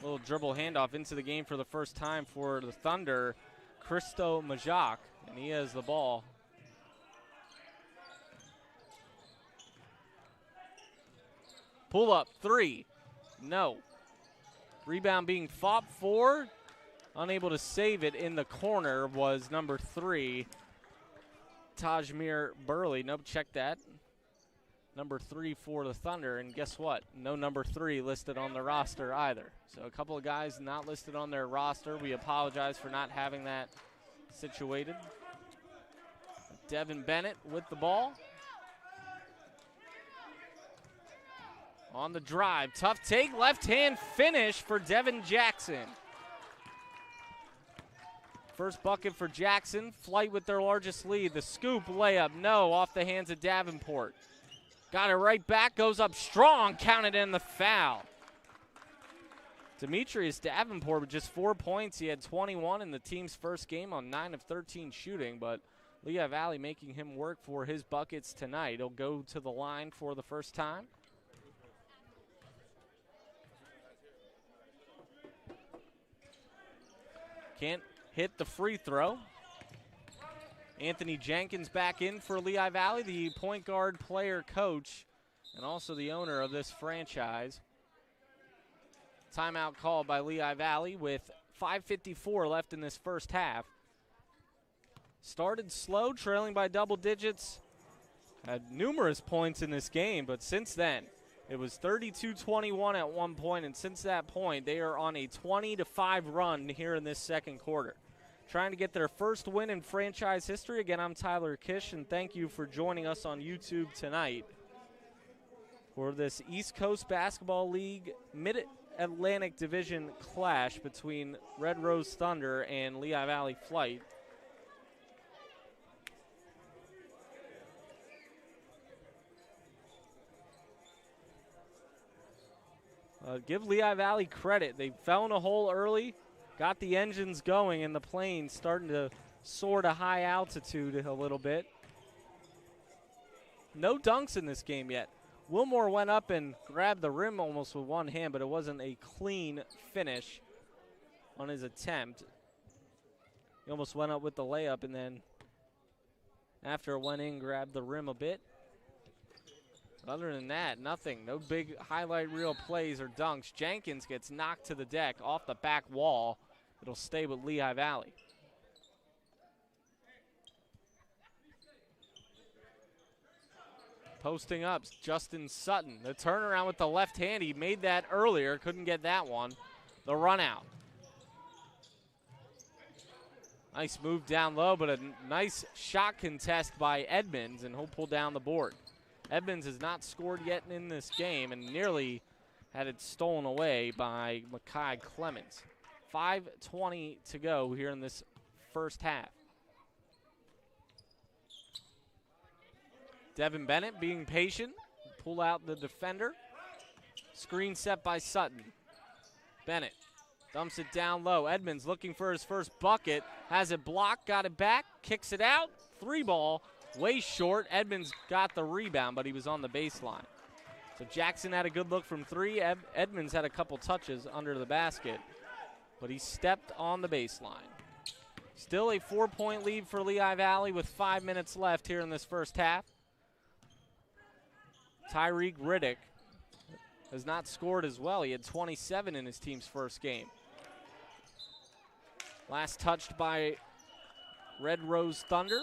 Little dribble handoff into the game for the first time for the Thunder. Christo Majak, and he has the ball. Pull up, 3. No. Rebound being fought for. Unable to save it in the corner was number 3, Tajmir Burley. Nope, check that. Number 3 for the Thunder, and guess what? No number 3 listed on the roster either. So a couple of guys not listed on their roster. We apologize for not having that situated. Devin Bennett with the ball. On the drive, tough take, left-hand finish for Devin Jackson. First bucket for Jackson. Flight with their largest lead. The scoop layup, no, off the hands of Davenport. Got it right back, goes up strong, counted in the foul. Demetrius Davenport with just 4 points. He had 21 in the team's first game on 9 of 13 shooting, but Lehigh Valley making him work for his buckets tonight. He'll go to the line for the first time. Can't hit the free throw. Anthony Jenkins back in for Lehigh Valley, the point guard player coach and also the owner of this franchise. Timeout called by Lehigh Valley with 5:54 left in this first half. Started slow, trailing by double digits. Had numerous points in this game, but since then, it was 32-21 at one point, and since that point, they are on a 20-5 run here in this second quarter. Trying to get their first win in franchise history. Again, I'm Tyler Kish, and thank you for joining us on YouTube tonight for this East Coast Basketball League Mid-Atlantic Division clash between Red Rose Thunder and Lehigh Valley Flight. Give Lehigh Valley credit. They fell in a hole early, got the engines going, and the plane starting to soar to high altitude a little bit. No dunks in this game yet. Wilmore went up and grabbed the rim almost with one hand, but it wasn't a clean finish on his attempt. He almost went up with the layup, and then after it went in, grabbed the rim a bit. Other than that, nothing. No big highlight reel plays or dunks. Jenkins gets knocked to the deck off the back wall. It'll stay with Lehigh Valley. Posting up, Justin Sutton. The turnaround with the left hand. He made that earlier. Couldn't get that one. The run out. Nice move down low, but a nice shot contest by Edmonds, and he'll pull down the board. Edmonds has not scored yet in this game and nearly had it stolen away by Makai Clemens. 5:20 to go here in this first half. Devin Bennett being patient, pull out the defender. Screen set by Sutton. Bennett dumps it down low. Edmonds looking for his first bucket. Has it blocked, got it back, kicks it out. 3-ball. Way short. Edmonds got the rebound, but he was on the baseline. So Jackson had a good look from three. Edmonds had a couple touches under the basket, but he stepped on the baseline. Still a 4-point lead for Lehigh Valley with 5 minutes left here in this first half. Tyreek Riddick has not scored as well. He had 27 in his team's first game. Last touched by Red Rose Thunder.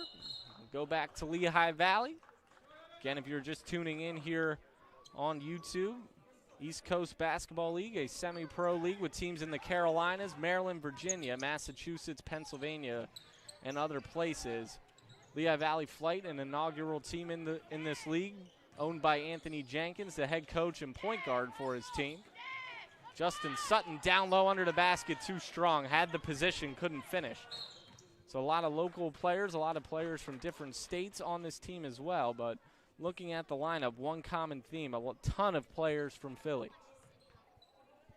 Go back to Lehigh Valley. Again, if you're just tuning in here on YouTube, East Coast Basketball League, a semi-pro league with teams in the Carolinas, Maryland, Virginia, Massachusetts, Pennsylvania, and other places. Lehigh Valley Flight, an inaugural team in this league, owned by Anthony Jenkins, the head coach and point guard for his team. Justin Sutton down low under the basket, too strong. Had the position, couldn't finish. So a lot of local players, a lot of players from different states on this team as well. But looking at the lineup, one common theme, a ton of players from Philly.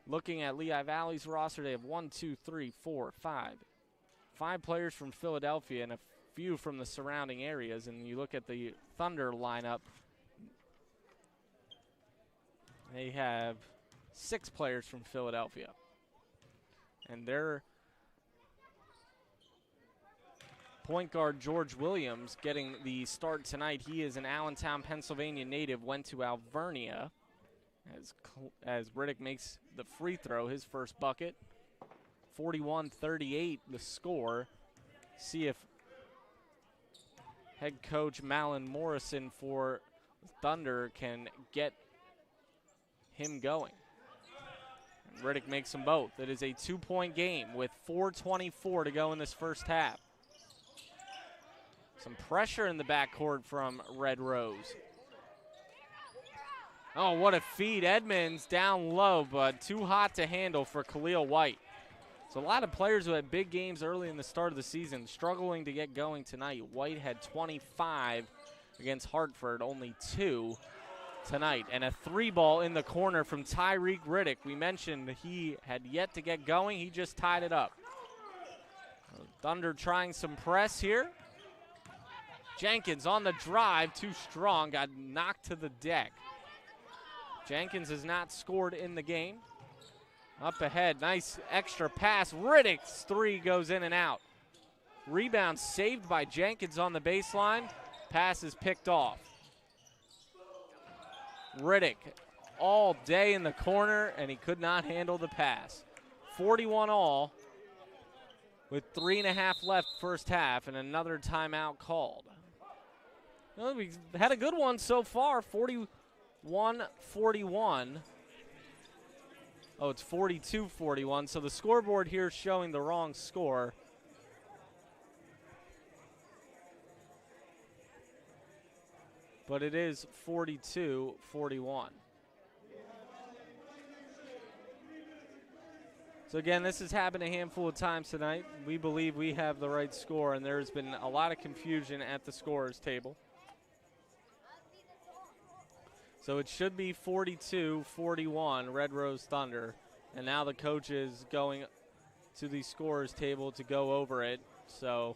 Looking at Lehigh Valley's roster, they have 5 players from Philadelphia and a few from the surrounding areas. And you look at the Thunder lineup, they have 6 players from Philadelphia. And they're point guard George Williams getting the start tonight. He is an Allentown, Pennsylvania native, went to Alvernia as Riddick makes the free throw, his first bucket. 41-38 the score. See if head coach Malin Morrison for Thunder can get him going. And Riddick makes them both. It is a 2-point game with 4:24 to go in this first half. Some pressure in the backcourt from Red Rose. Oh, what a feed. Edmonds down low, but too hot to handle for Khalil White. So a lot of players who had big games early in the start of the season struggling to get going tonight. White had 25 against Hartford, only 2 tonight. And a 3-ball in the corner from Tyreek Riddick. We mentioned he had yet to get going. He just tied it up. Thunder trying some press here. Jenkins on the drive, too strong, got knocked to the deck. Jenkins has not scored in the game. Up ahead, nice extra pass. Riddick's 3 goes in and out. Rebound saved by Jenkins on the baseline. Pass is picked off. Riddick all day in the corner, and he could not handle the pass. 41 all. with 3.5 left first half and another timeout called. Well, we've had a good one so far, 41-41. Oh, it's 42-41, so the scoreboard here is showing the wrong score. But it is 42-41. So again, this has happened a handful of times tonight. We believe we have the right score, and there's been a lot of confusion at the scorer's table. So it should be 42-41, Red Rose Thunder. And now the coach is going to the scorer's table to go over it. So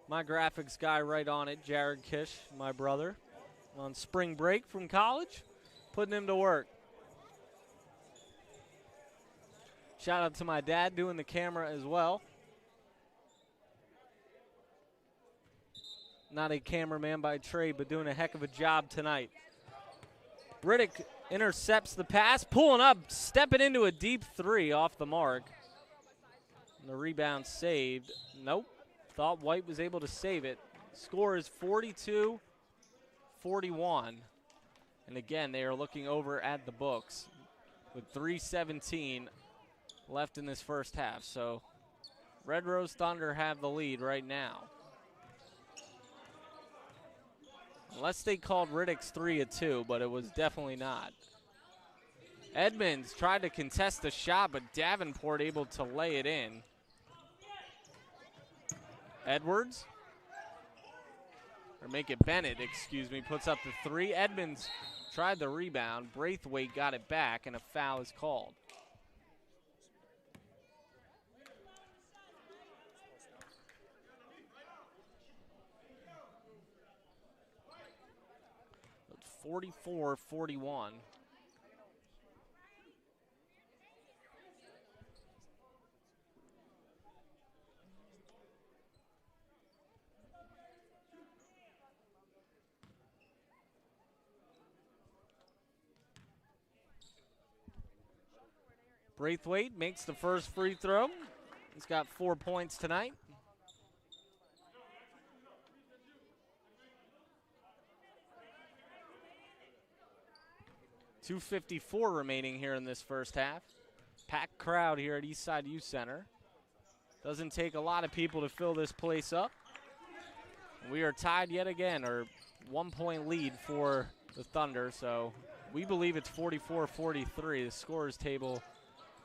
my graphics guy right on it, Jared Kish, my brother, on spring break from college, putting him to work. Shout out to my dad doing the camera as well. Not a cameraman by trade, but doing a heck of a job tonight. Riddick intercepts the pass, pulling up, stepping into a deep three off the mark. And the rebound saved. Nope. Thought White was able to save it. Score is 42-41. And again, they are looking over at the books with 3:17 left in this first half. So Red Rose Thunder have the lead right now. Unless they called Riddick's 3 a 2, but it was definitely not. Edmonds tried to contest the shot, but Davenport able to lay it in. Edwards, or make it Bennett, excuse me, puts up the 3. Edmonds tried the rebound. Braithwaite got it back, and a foul is called. It's 44-41. Braithwaite makes the first free throw. He's got 4 points tonight. .254 remaining here in this first half. Packed crowd here at Eastside Youth Center. Doesn't take a lot of people to fill this place up. We are tied yet again, or 1 point lead for the Thunder, so we believe it's 44-43. The scorer's table,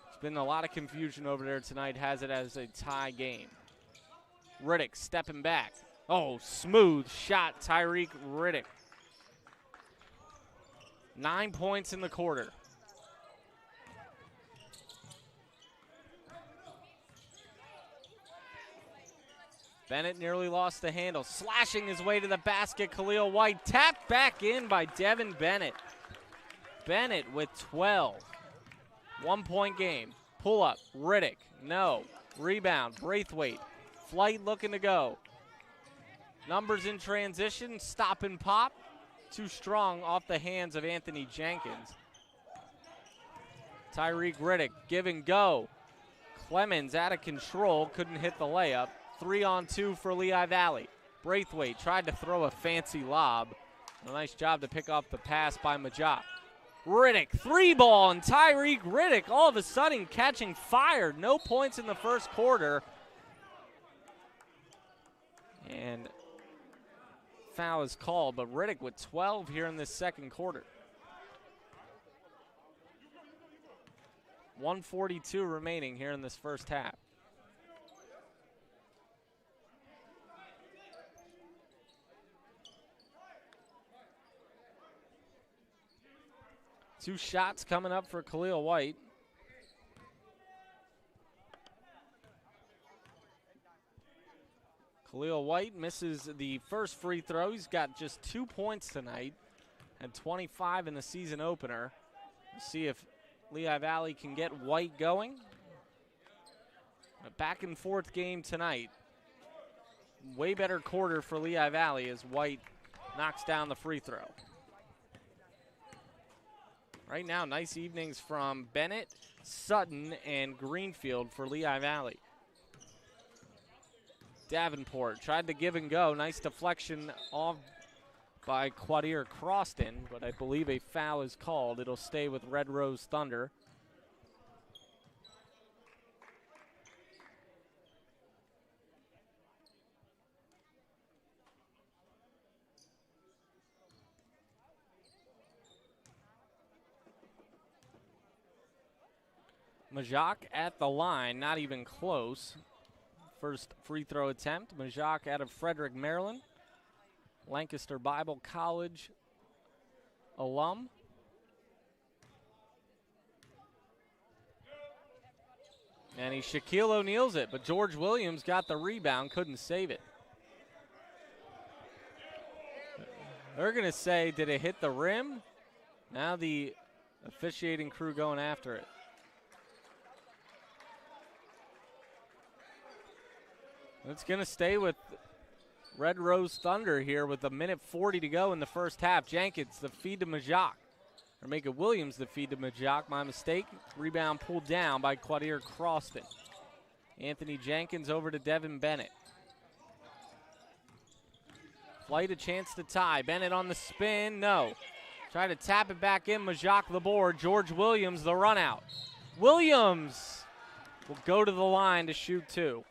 there's been a lot of confusion over there tonight, has it as a tie game. Riddick stepping back. Oh, smooth shot, Tyreek Riddick. 9 points in the quarter. Bennett nearly lost the handle, slashing his way to the basket. Khalil White tapped back in by Devin Bennett. Bennett with 12. 1 point game. Pull up, Riddick, no. Rebound, Braithwaite. Flight looking to go. Numbers in transition, stop and pop. Too strong off the hands of Anthony Jenkins. Tyreek Riddick, give and go. Clemens out of control, couldn't hit the layup. 3-on-2 for Lehigh Valley. Braithwaite tried to throw a fancy lob. A nice job to pick up the pass by Majok. Riddick, 3-ball, and Tyreek Riddick all of a sudden catching fire. No points in the first quarter. And foul is called, but Riddick with 12 here in this second quarter. 1:42 remaining here in this first half. Two shots coming up for Khalil White. Khalil White misses the first free throw. He's got just 2 points tonight and 25 in the season opener. We'll see if Lehigh Valley can get White going. A back and forth game tonight. Way better quarter for Lehigh Valley as White knocks down the free throw. Right now, nice evenings from Bennett, Sutton, and Greenfield for Lehigh Valley. Davenport tried to give and go. Nice deflection off by Quadir Croston, but I believe a foul is called. It'll stay with Red Rose Thunder. Majak at the line, not even close. First free throw attempt. Majak out of Frederick, Maryland. Lancaster Bible College alum. And he Shaquille O'Neal's it, but George Williams got the rebound, couldn't save it. They're going to say, did it hit the rim? Now the officiating crew going after it. It's going to stay with Red Rose Thunder here with a minute 40 to go in the first half. Jenkins, the feed to Majak. Or make it Williams the feed to Majak, my mistake. Rebound pulled down by Quadir Croston. Anthony Jenkins over to Devin Bennett. Flight a chance to tie. Bennett on the spin, no. Try to tap it back in, Majak the board. George Williams the run out. Williams will go to the line to shoot two.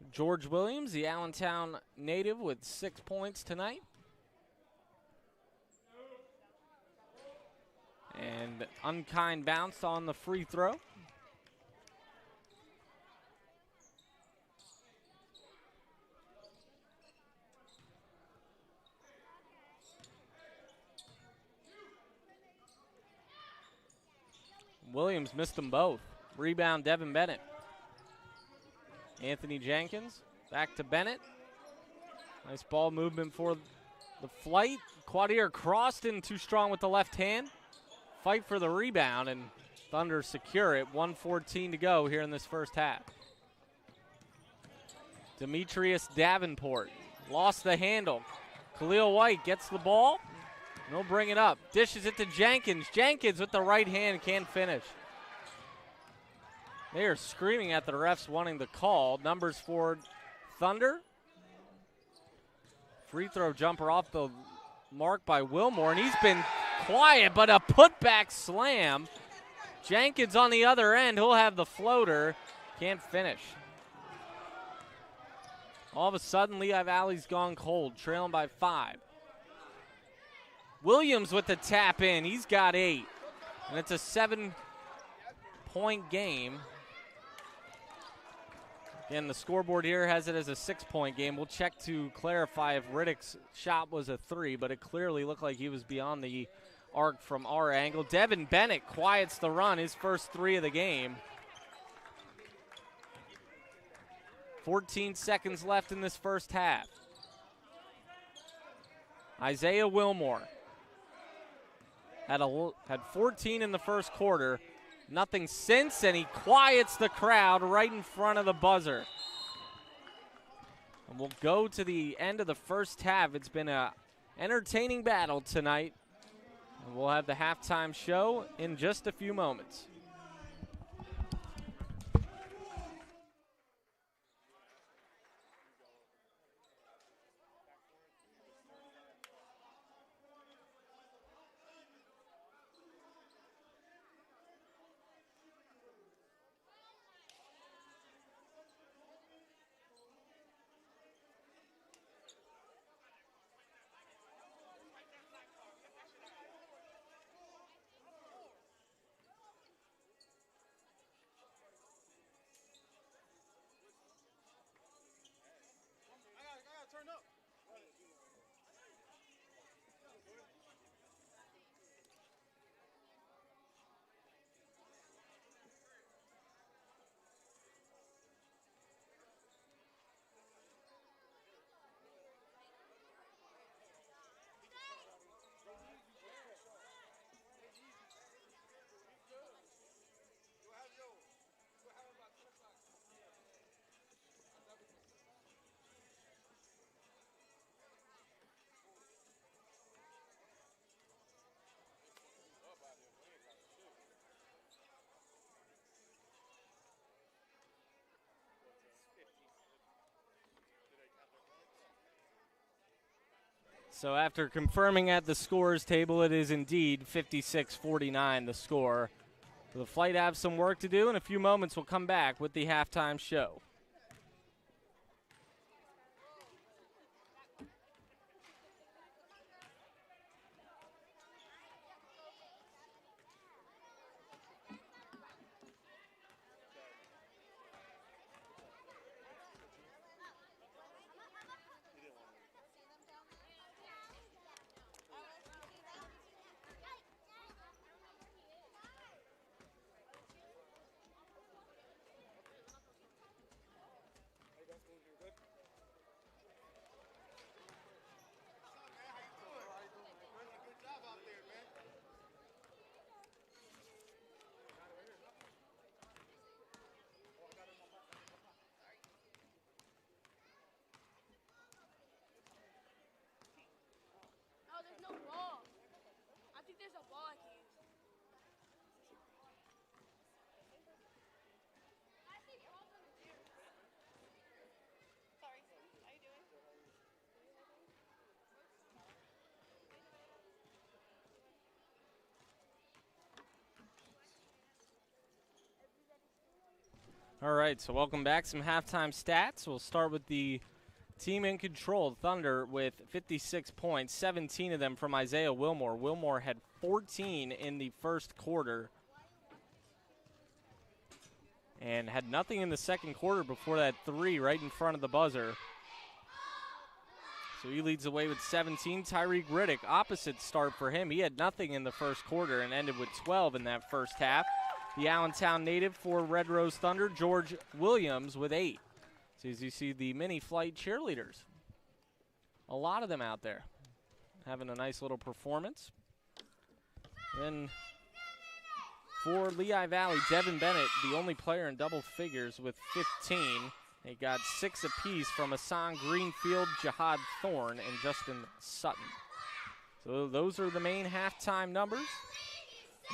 George Williams, the Allentown native, with 6 points tonight. And unkind bounce on the free throw. Williams missed them both. Rebound, Devin Bennett. Anthony Jenkins, back to Bennett. Nice ball movement for the flight. Quadir Croston too strong with the left hand. Fight for the rebound, and Thunder secure it. 1:14 to go here in this first half. Demetrius Davenport lost the handle. Khalil White gets the ball. And he'll bring it up. Dishes it to Jenkins. Jenkins with the right hand can't finish. They are screaming at the refs wanting the call. Numbers for Thunder. Free throw jumper off the mark by Wilmore, and he's been quiet, but a putback slam. Jenkins on the other end. He'll have the floater. Can't finish. All of a sudden, Lehigh Valley's gone cold, trailing by 5. Williams with the tap in. He's got 8. And it's a 7-point game. Again, the scoreboard here has it as a 6-point game. We'll check to clarify if Riddick's shot was a 3, but it clearly looked like he was beyond the arc from our angle. Devin Bennett quiets the run, his first 3 of the game. 14 seconds left in this first half. Isaiah Wilmore had 14 in the first quarter. Nothing since, and he quiets the crowd right in front of the buzzer. And we'll go to the end of the first half. It's been an entertaining battle tonight. And we'll have the halftime show in just a few moments. So after confirming at the scores table, it is indeed 56-49 the score. So the Flight have some work to do. In a few moments, we'll come back with the halftime show. All right, so welcome back. Some halftime stats. We'll start with the team in control, Thunder, with 56 points, 17 of them from Isaiah Wilmore. Wilmore had 14 in the first quarter and had nothing in the second quarter before that three right in front of the buzzer. So he leads away with 17. Tyreek Riddick, opposite start for him. He had nothing in the first quarter and ended with 12 in that first half. The Allentown native for Red Rose Thunder, George Williams, with 8. So as you see the mini Flight cheerleaders, a lot of them out there having a nice little performance. Then for Lehigh Valley, Devin Bennett, the only player in double figures with 15. They got 6 apiece from Hassan Greenfield, Jihad Thorne, and Justin Sutton. So those are the main halftime numbers.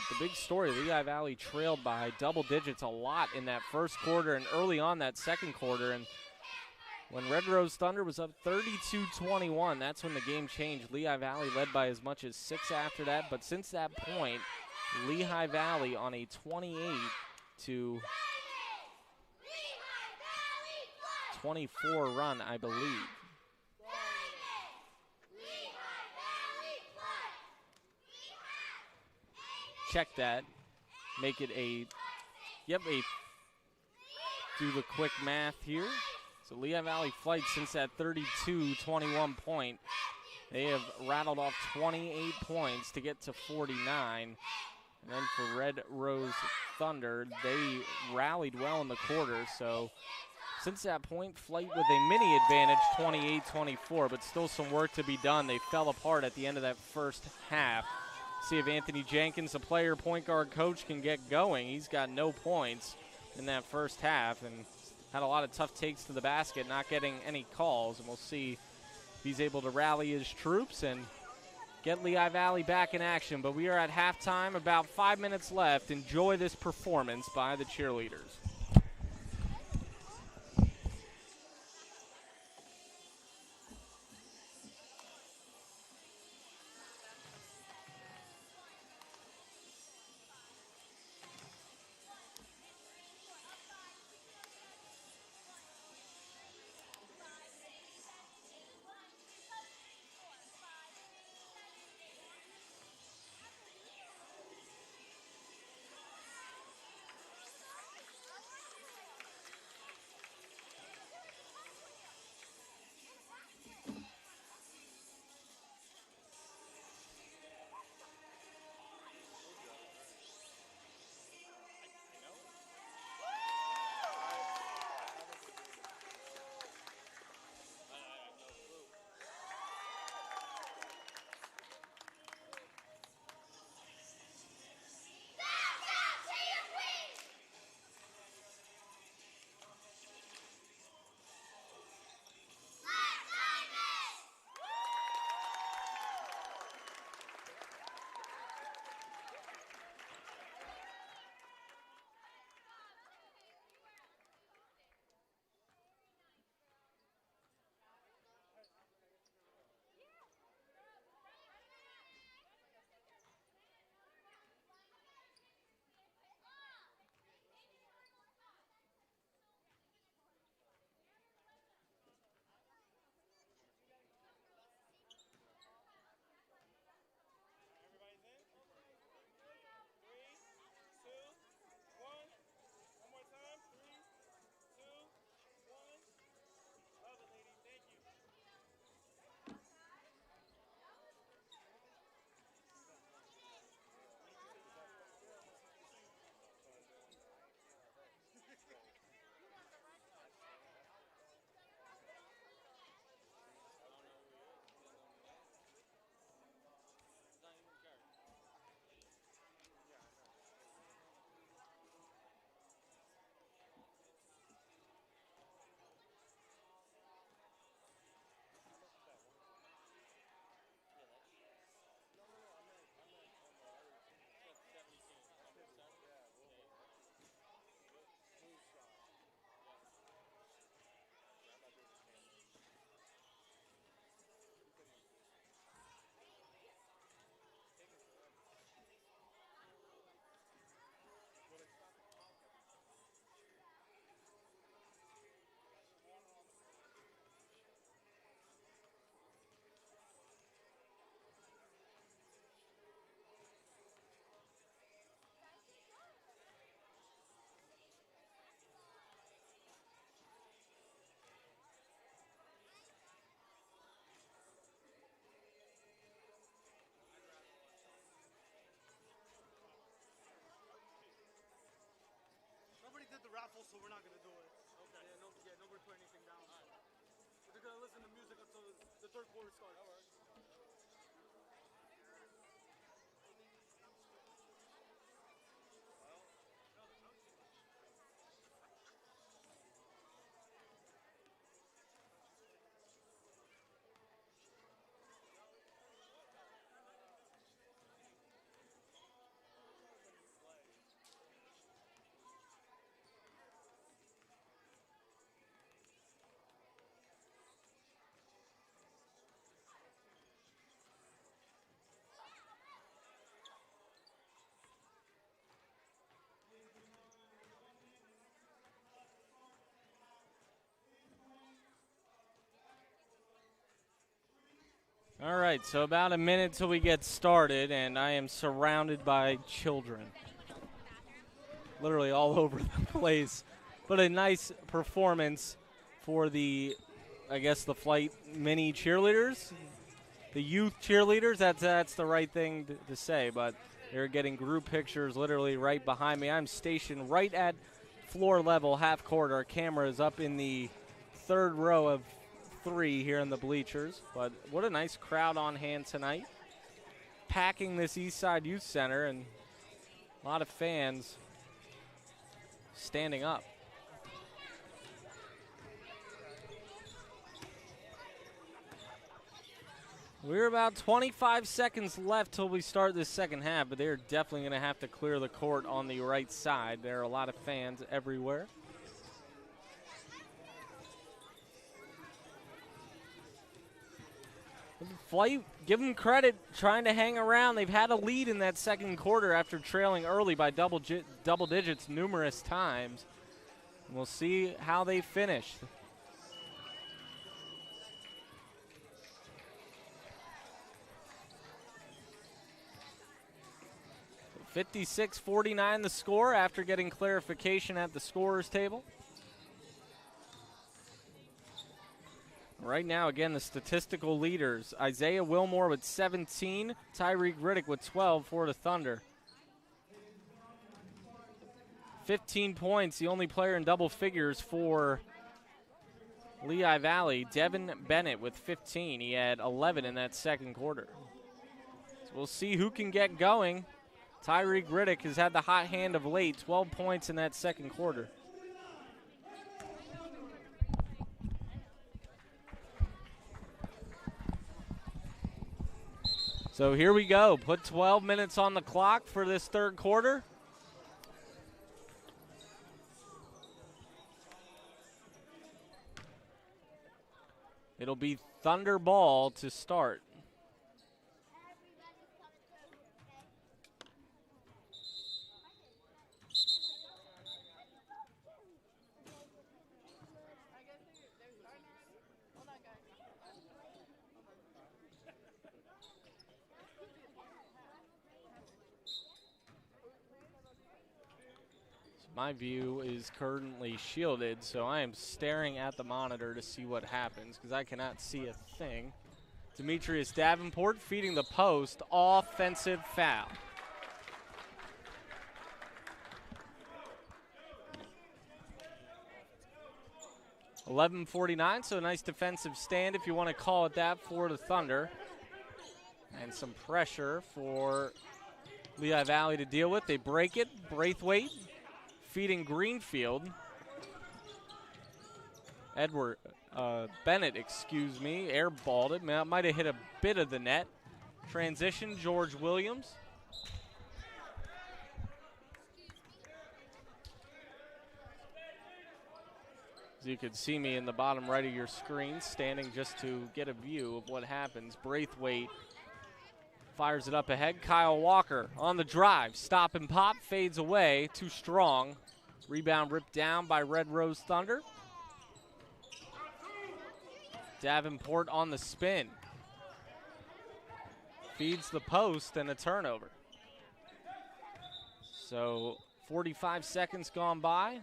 The big story, Lehigh Valley trailed by double digits a lot in that first quarter and early on that second quarter. And when Red Rose Thunder was up 32-21, that's when the game changed. Lehigh Valley led by as much as 6 after that. But since that point, Lehigh Valley on a 28-24 run, I believe. Check that. Make it do the quick math here. So Lehigh Valley Flight, since that 32-21 point, they have rattled off 28 points to get to 49. And then for Red Rose Thunder, they rallied well in the quarter. So since that point, Flight with a mini advantage, 28-24, but still some work to be done. They fell apart at the end of that first half. See if Anthony Jenkins, the player point guard coach, can get going. He's got no points in that first half and had a lot of tough takes to the basket, not getting any calls. And we'll see if he's able to rally his troops and get Lehigh Valley back in action. But we are at halftime, about 5 minutes left. Enjoy this performance by the cheerleaders. so we're not going to do it. Okay. Yeah, nobody put anything down. They're going to listen to music until the third quarter starts. All right. All right, so about a minute till we get started, and I am surrounded by children. Literally all over the place. But a nice performance for the, I guess, the flight mini cheerleaders. The youth cheerleaders, that's the right thing to say, but they're getting group pictures literally right behind me. I'm stationed right at floor level, half court. Our camera is up in the third row of 3 here in the bleachers. But what a nice crowd on hand tonight. Packing this Eastside Youth Center, and a lot of fans standing up. We're about 25 seconds left till we start this second half, but they're definitely going to have to clear the court on the right side. There are a lot of fans everywhere. Flight, give them credit, trying to hang around. They've had a lead in that second quarter after trailing early by double digits numerous times. And we'll see how they finish. So 56-49 the score after getting clarification at the scorer's table. Right now, again, the statistical leaders. Isaiah Wilmore with 17, Tyreek Riddick with 12 for the Thunder. 15 points, the only player in double figures for Lehigh Valley. Devin Bennett with 15. He had 11 in that second quarter. So we'll see who can get going. Tyreek Riddick has had the hot hand of late, 12 points in that second quarter. So here we go. Put 12 minutes on the clock for this third quarter. It'll be Thunder ball to start. My view is currently shielded, so I am staring at the monitor to see what happens because I cannot see a thing. Demetrius Davenport feeding the post, offensive foul. .11:49, so a nice defensive stand if you want to call it that for the Thunder. And some pressure for Lehigh Valley to deal with. They break it, Braithwaite feeding Greenfield. Bennett, airballed it. Might have hit a bit of the net. Transition, George Williams. As you can see me in the bottom right of your screen, standing just to get a view of what happens. Braithwaite fires it up ahead. Kyle Walker on the drive. Stop and pop, fades away. Too strong. Rebound ripped down by Red Rose Thunder. Davenport on the spin. Feeds the post and a turnover. So 45 seconds gone by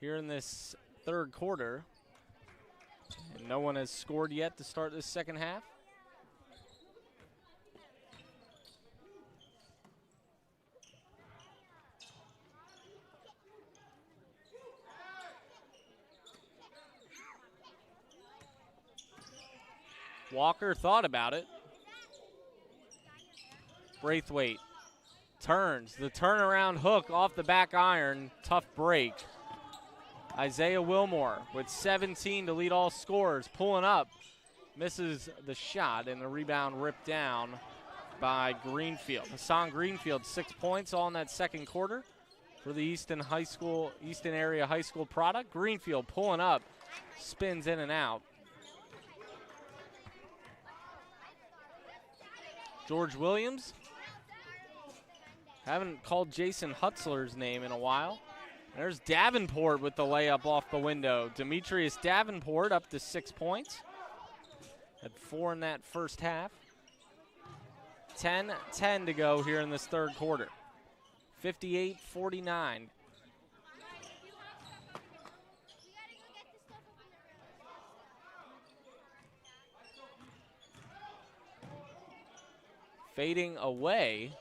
here in this third quarter. And no one has scored yet to start this second half. Walker thought about it. Braithwaite turns. The turnaround hook off the back iron. Tough break. Isaiah Wilmore with 17 to lead all scorers. Pulling up. Misses the shot, and the rebound ripped down by Greenfield. Hassan Greenfield, 6 points all in that second quarter for the Easton area high school product. Greenfield pulling up, spins in and out. George Williams. Haven't called Jason Hutzler's name in a while. There's Davenport with the layup off the window. Demetrius Davenport up to 6 points. Had 4 in that first half. 10-10 to go here in this third quarter. 58-49. Fading away.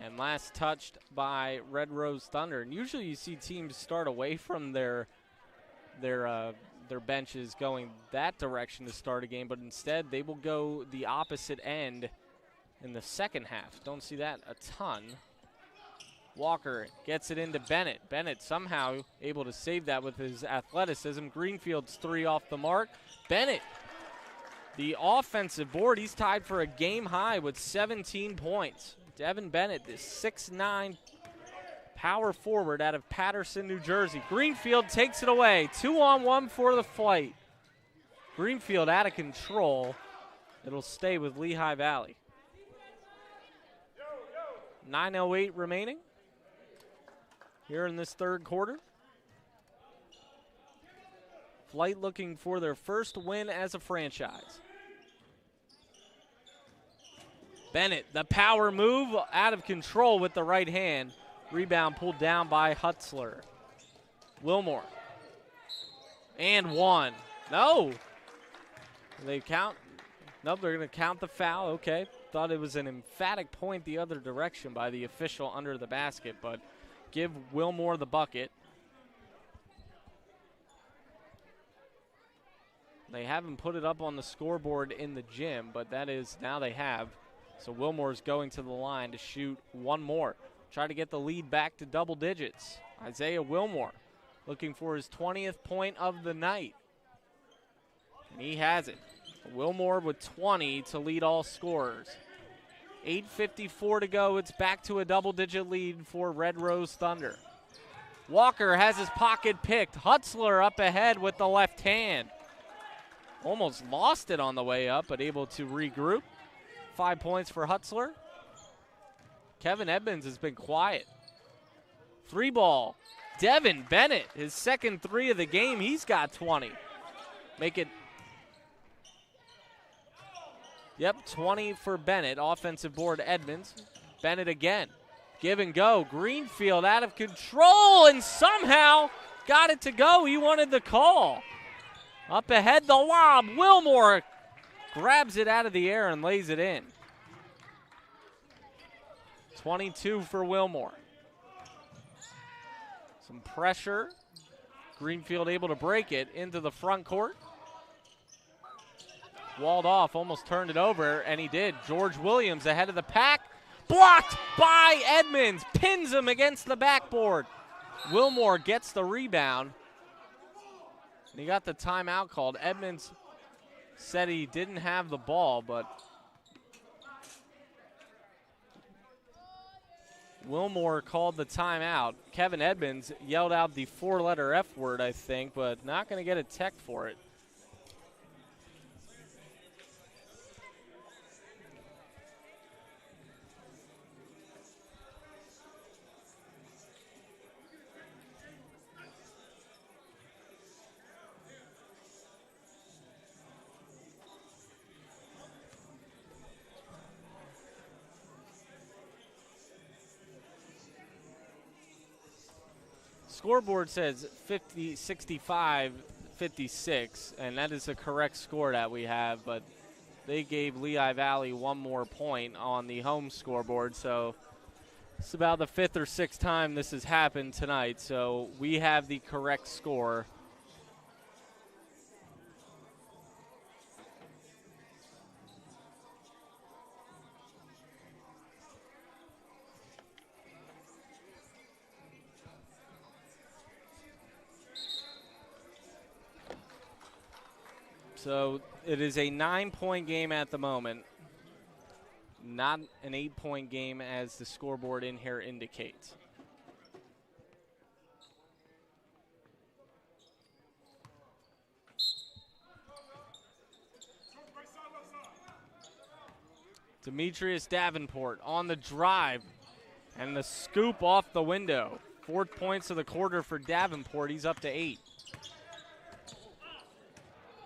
And last touched by Red Rose Thunder. And usually you see teams start away from their benches going that direction to start a game, but instead they will go the opposite end in the second half. Don't see that a ton. Walker gets it into Bennett. Bennett somehow able to save that with his athleticism. Greenfield's 3 off the mark. Bennett, the offensive board, he's tied for a game high with 17 points. Devin Bennett, this 6'9" power forward out of Patterson, New Jersey. Greenfield takes it away. 2-on-1 for the flight. Greenfield out of control. It'll stay with Lehigh Valley. 9:08 remaining here in this third quarter. Flight looking for their first win as a franchise. Bennett, the power move, out of control with the right hand. Rebound pulled down by Hutzler. Wilmore. And 1. No. They count. Nope, they're going to count the foul. Okay. Thought it was an emphatic point the other direction by the official under the basket, but give Wilmore the bucket. They haven't put it up on the scoreboard in the gym, but that is, now they have. So Wilmore's going to the line to shoot 1 more. Try to get the lead back to double digits. Isaiah Wilmore looking for his 20th point of the night. And he has it. Wilmore with 20 to lead all scorers. 8:54 to go. It's back to a double-digit lead for Red Rose Thunder. Walker has his pocket picked. Hutzler up ahead with the left hand. Almost lost it on the way up, but able to regroup. 5 points for Hutzler. Kevin Edmonds has been quiet. 3 ball. Devin Bennett, his second 3 of the game. He's got 20. Make it, 20 for Bennett. Offensive board, Edmonds. Bennett again. Give and go. Greenfield out of control and somehow got it to go. He wanted the call. Up ahead, the lob. Wilmore grabs it out of the air and lays it in. 22 for Wilmore. Some pressure. Greenfield able to break it into the front court. Walled off, almost turned it over, and he did. George Williams ahead of the pack. Blocked by Edmonds. Pins him against the backboard. Wilmore gets the rebound. And he got the timeout called. Edmonds said he didn't have the ball, but Wilmore called the timeout. Kevin Edmonds yelled out the 4-letter F word, I think, but not going to get a tech for it. Scoreboard says 65-56, and that is the correct score that we have, but they gave Lehigh Valley 1 more point on the home scoreboard, so it's about the 5th or 6th time this has happened tonight, so we have the correct score. So it is a 9-point game at the moment. Not an 8-point game as the scoreboard in here indicates. Demetrius Davenport on the drive and the scoop off the window. 4 points of the quarter for Davenport. He's up to 8.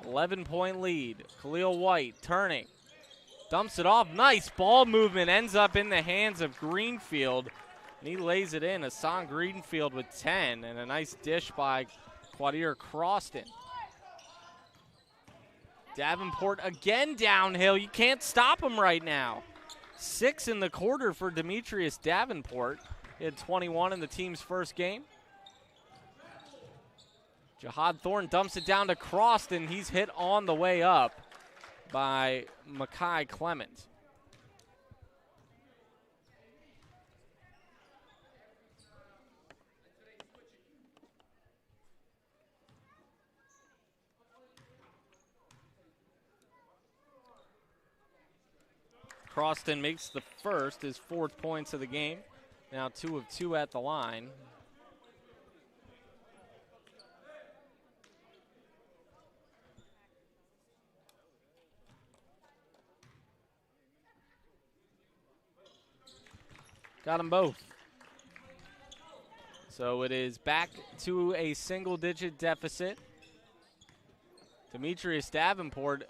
11-point lead. Khalil White turning. Dumps it off. Nice ball movement. Ends up in the hands of Greenfield. And he lays it in. Hassan Greenfield with 10. And a nice dish by Quadir Croston. Davenport again downhill. You can't stop him right now. 6 in the quarter for Demetrius Davenport. He had 21 in the team's first game. Jahad Thorne dumps it down to Croston. He's hit on the way up by Makai Clement. Croston makes the first, his 4th points of the game. Now 2 of 2 at the line. Got them both. So it is back to a single-digit deficit. Demetrius Davenport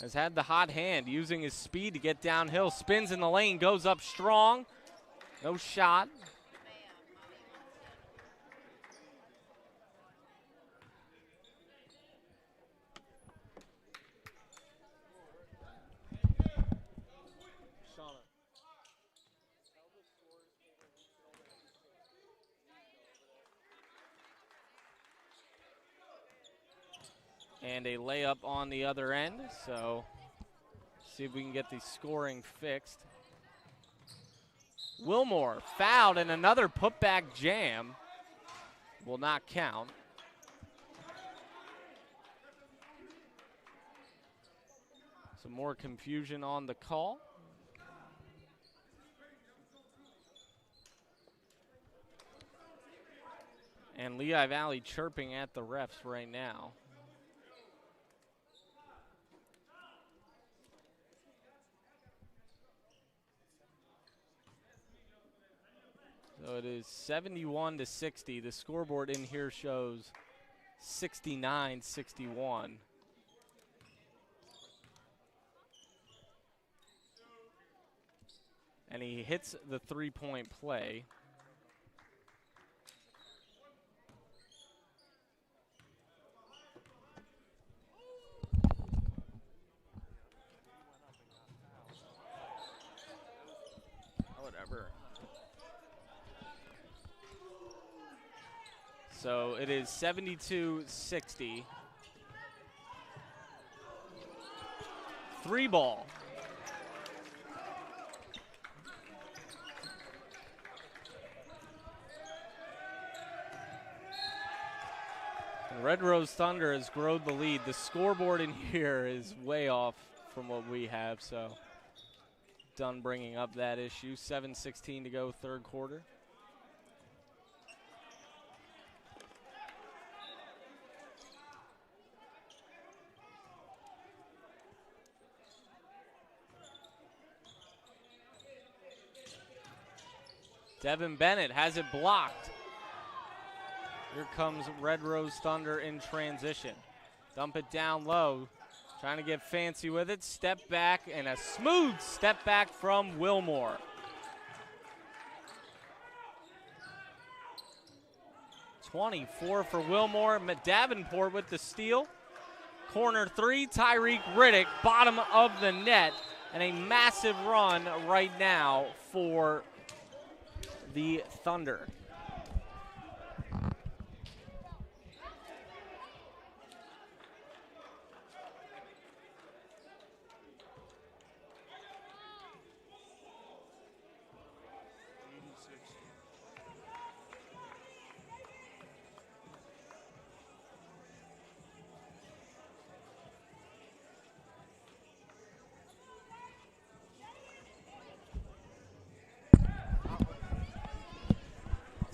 has had the hot hand, using his speed to get downhill. Spins in the lane, goes up strong. No shot. And a layup on the other end, so see if we can get the scoring fixed. Wilmore fouled, and another putback jam will not count. Some more confusion on the call. And Lehigh Valley chirping at the refs right now. So it is 71-60. The scoreboard in here shows 69-61. And he hits the 3-point play. Whatever. So it is 72-60. 3 ball. And Red Rose Thunder has grown the lead. The scoreboard in here is way off from what we have, so done bringing up that issue. 7:16 to go, 3rd quarter. Devin Bennett has it blocked. Here comes Red Rose Thunder in transition. Dump it down low. Trying to get fancy with it. Step back, and a smooth step back from Wilmore. .24 for Wilmore. Davenport with the steal. Corner 3, Tyreek Riddick, bottom of the net. And a massive run right now for the Thunder.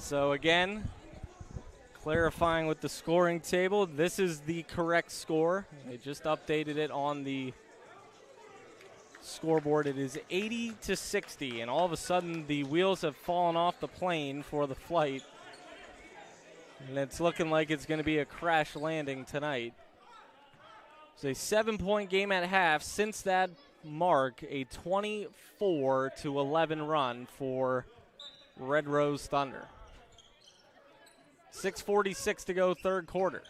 So again, clarifying with the scoring table, this is the correct score. They just updated it on the scoreboard. It is 80-60, and all of a sudden the wheels have fallen off the plane for the flight, and it's looking like it's going to be a crash landing tonight. It's a 7-point game at half. Since that mark, a 24-11 run for Red Rose Thunder. 6:46 to go, third quarter.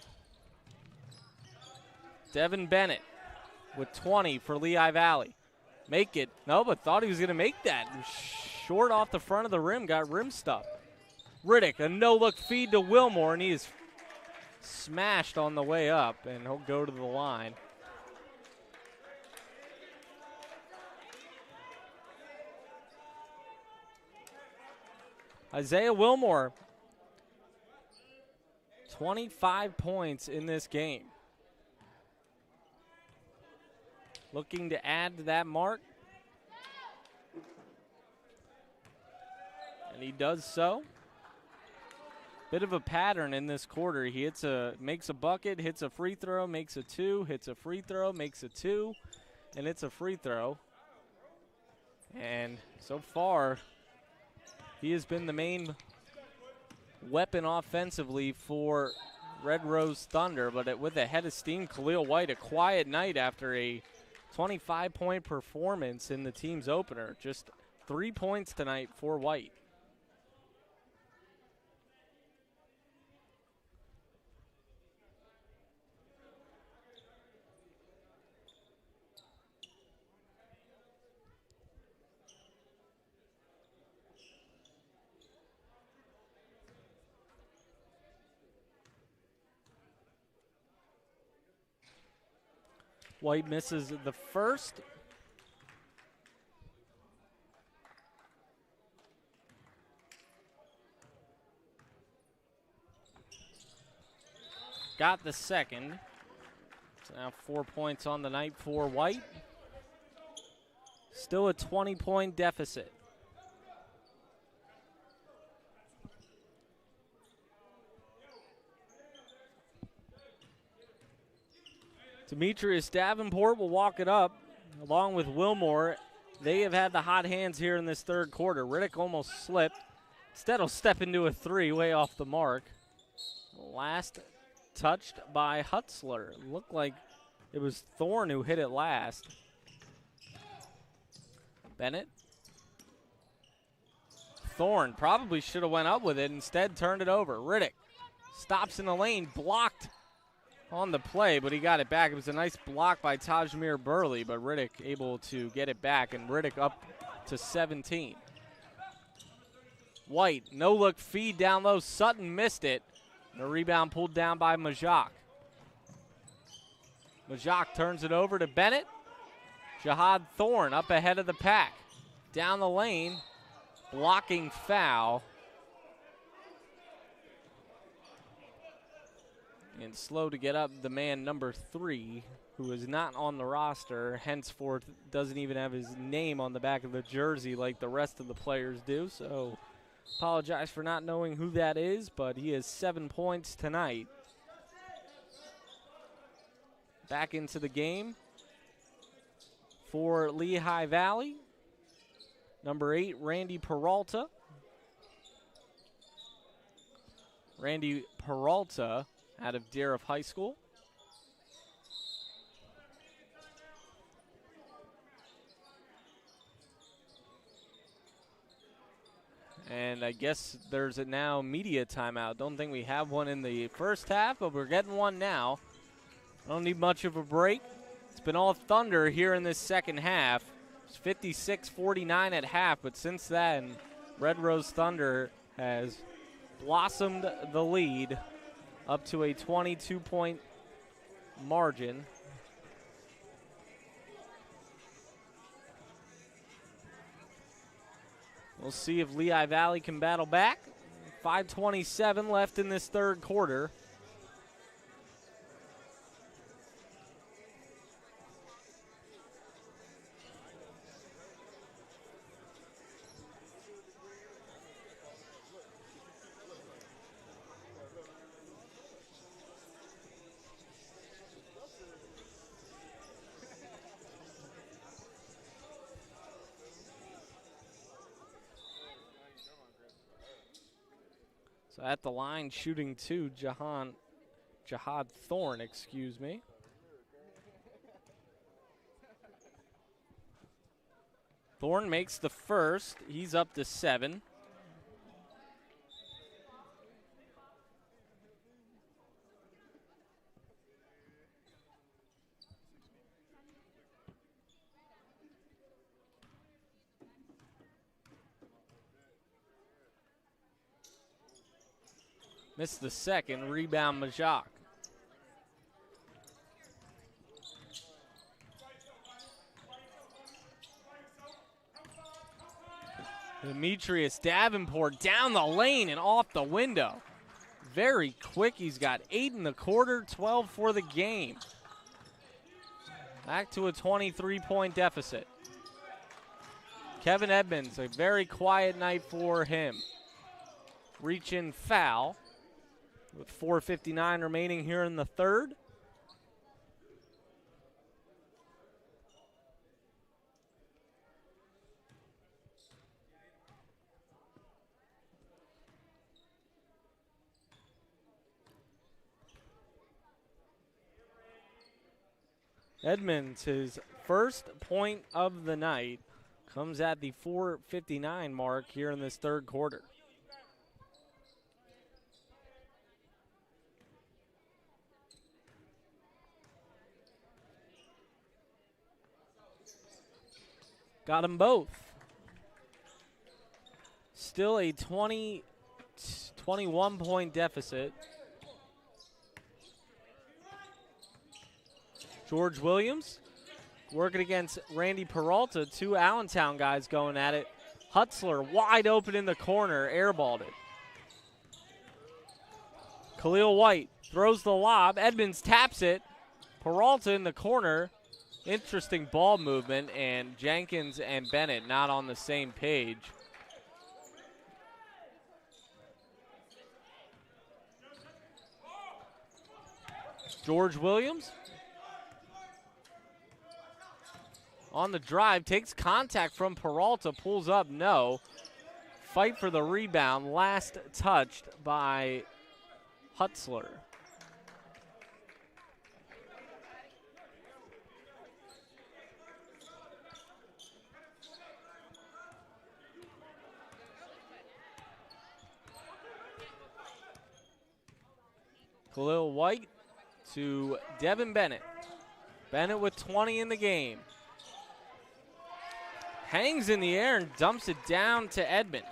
Devin Bennett with 20 for Lehigh Valley. Make it. No, but thought he was going to make that. Short off the front of the rim, got rim stuffed. Riddick, a no-look feed to Wilmore, and he is smashed on the way up, and he'll go to the line. Isaiah Wilmore, 25 points in this game. Looking to add to that mark. And he does so. Bit of a pattern in this quarter. He makes a bucket, hits a free throw, makes a two, hits a free throw, makes a two, and it's a free throw. And so far, he has been the main weapon offensively for Red Rose Thunder, but with a head of steam, Khalil White, a quiet night after a 25-point performance in the team's opener. Just 3 points tonight for White. White misses the first. Got the second. So now 4 points on the night for White. Still a 20-point deficit. Demetrius Davenport will walk it up along with Wilmore. They have had the hot hands here in this third quarter. Riddick almost slipped. Instead, he'll step into a three way off the mark. Last touched by Hutzler. Looked like it was Thorne who hit it last. Bennett. Thorne probably should have went up with it. Instead, turned it over. Riddick stops in the lane, blocked on the play, but he got it back. It was a nice block by Tajmir Burley, but Riddick able to get it back, and Riddick up to 17. White, no-look feed down low. Sutton missed it. The rebound pulled down by Majak. Majak turns it over to Bennett. Jahad Thorne up ahead of the pack. Down the lane, blocking foul. And slow to get up, the man number 3, who is not on the roster, henceforth doesn't even have his name on the back of the jersey like the rest of the players do. So apologize for not knowing who that is, but he has 7 points tonight. Back into the game for Lehigh Valley. Number 8, Randy Peralta. Randy Peralta out of Darragh High School. And I guess there's a now media timeout. Don't think we have one in the first half, but we're getting one now. Don't need much of a break. It's been all Thunder here in this second half. It's 56-49 at half, but since then, Red Rose Thunder has blossomed the lead up to a 22-point margin. We'll see if Lehigh Valley can battle back. 5:27 left in this third quarter. So at the line, shooting 2, Jihad Thorne, excuse me. Thorne makes the first. He's up to 7. Missed the second. Rebound, Majak. Demetrius Davenport down the lane and off the window. Very quick. He's got 8 in the quarter, 12 for the game. Back to a 23-point deficit. Kevin Edmonds, a very quiet night for him. Reach in foul with 4:59 remaining here in the third. Edmonds, his first point of the night, comes at the 4:59 mark here in this third quarter. Got them both. Still a 21-point deficit. George Williams working against Randy Peralta. 2 Allentown guys going at it. Hutzler wide open in the corner, airballed it. Khalil White throws the lob. Edmonds taps it. Peralta in the corner. Interesting ball movement, and Jenkins and Bennett not on the same page. George Williams on the drive, takes contact from Peralta, pulls up, no. Fight for the rebound, last touched by Hutzler. Khalil White to Devin Bennett. Bennett with 20 in the game. Hangs in the air and dumps it down to Edmonds.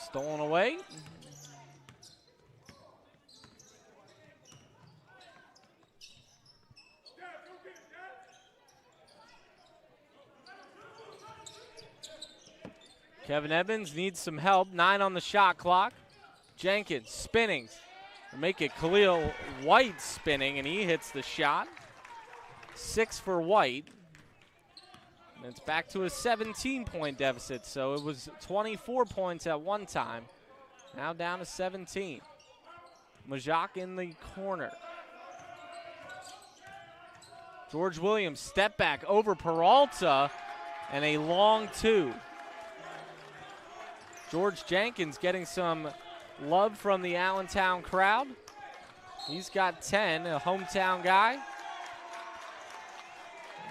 Stolen away. Kevin Edmonds needs some help. 9 on the shot clock. Jenkins spinning. Make it Khalil White spinning, and he hits the shot. 6 for White. And it's back to a 17-point deficit, so it was 24 points at one time. Now down to 17. Majak in the corner. George Williams, step back over Peralta, and a long 2. George Jenkins getting some love from the Allentown crowd. He's got 10, a hometown guy.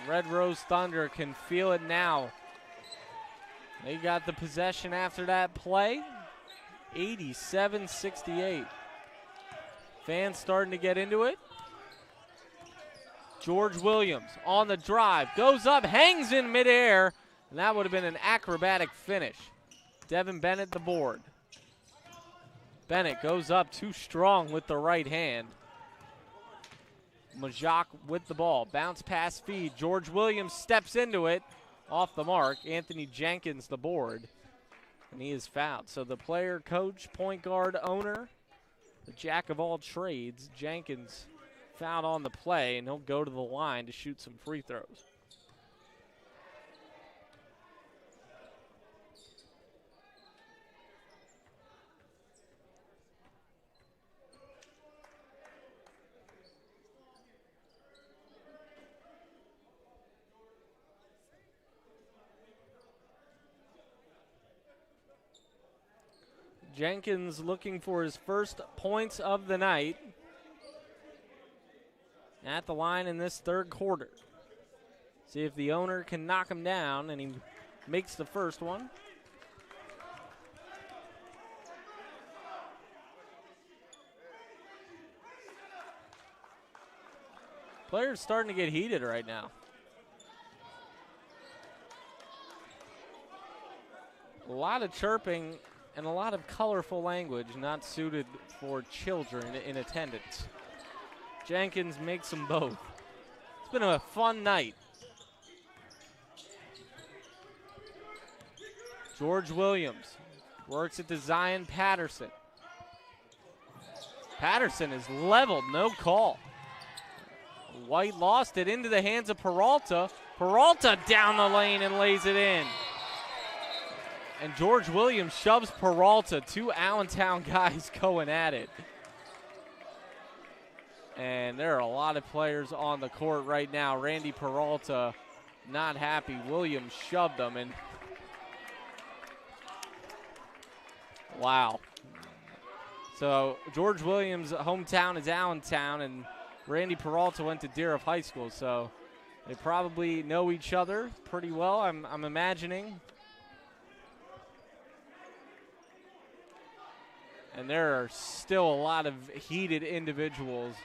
Red Rose Thunder can feel it now. They got the possession after that play. 87-68. Fans starting to get into it. George Williams on the drive, goes up, hangs in midair, and that would have been an acrobatic finish. Devin Bennett the board. Bennett goes up too strong with the right hand. Majak with the ball. Bounce pass feed. George Williams steps into it. Off the mark. Anthony Jenkins the board. And he is fouled. So the player, coach, point guard, owner, the jack of all trades, Jenkins fouled on the play, and he'll go to the line to shoot some free throws. Jenkins looking for his first points of the night at the line in this third quarter. See if the owner can knock him down, and he makes the first one. Players starting to get heated right now. A lot of chirping and a lot of colorful language not suited for children in attendance. Jenkins makes them both. It's been a fun night. George Williams works it to Zion Patterson. Patterson is leveled, no call. White lost it into the hands of Peralta. Peralta down the lane and lays it in. And George Williams shoves Peralta. Two Allentown guys going at it. And there are a lot of players on the court right now. Randy Peralta not happy. Williams shoved him. And wow. So George Williams' hometown is Allentown, and Randy Peralta went to Deer High School, so they probably know each other pretty well, I'm imagining. And there are still a lot of heated individuals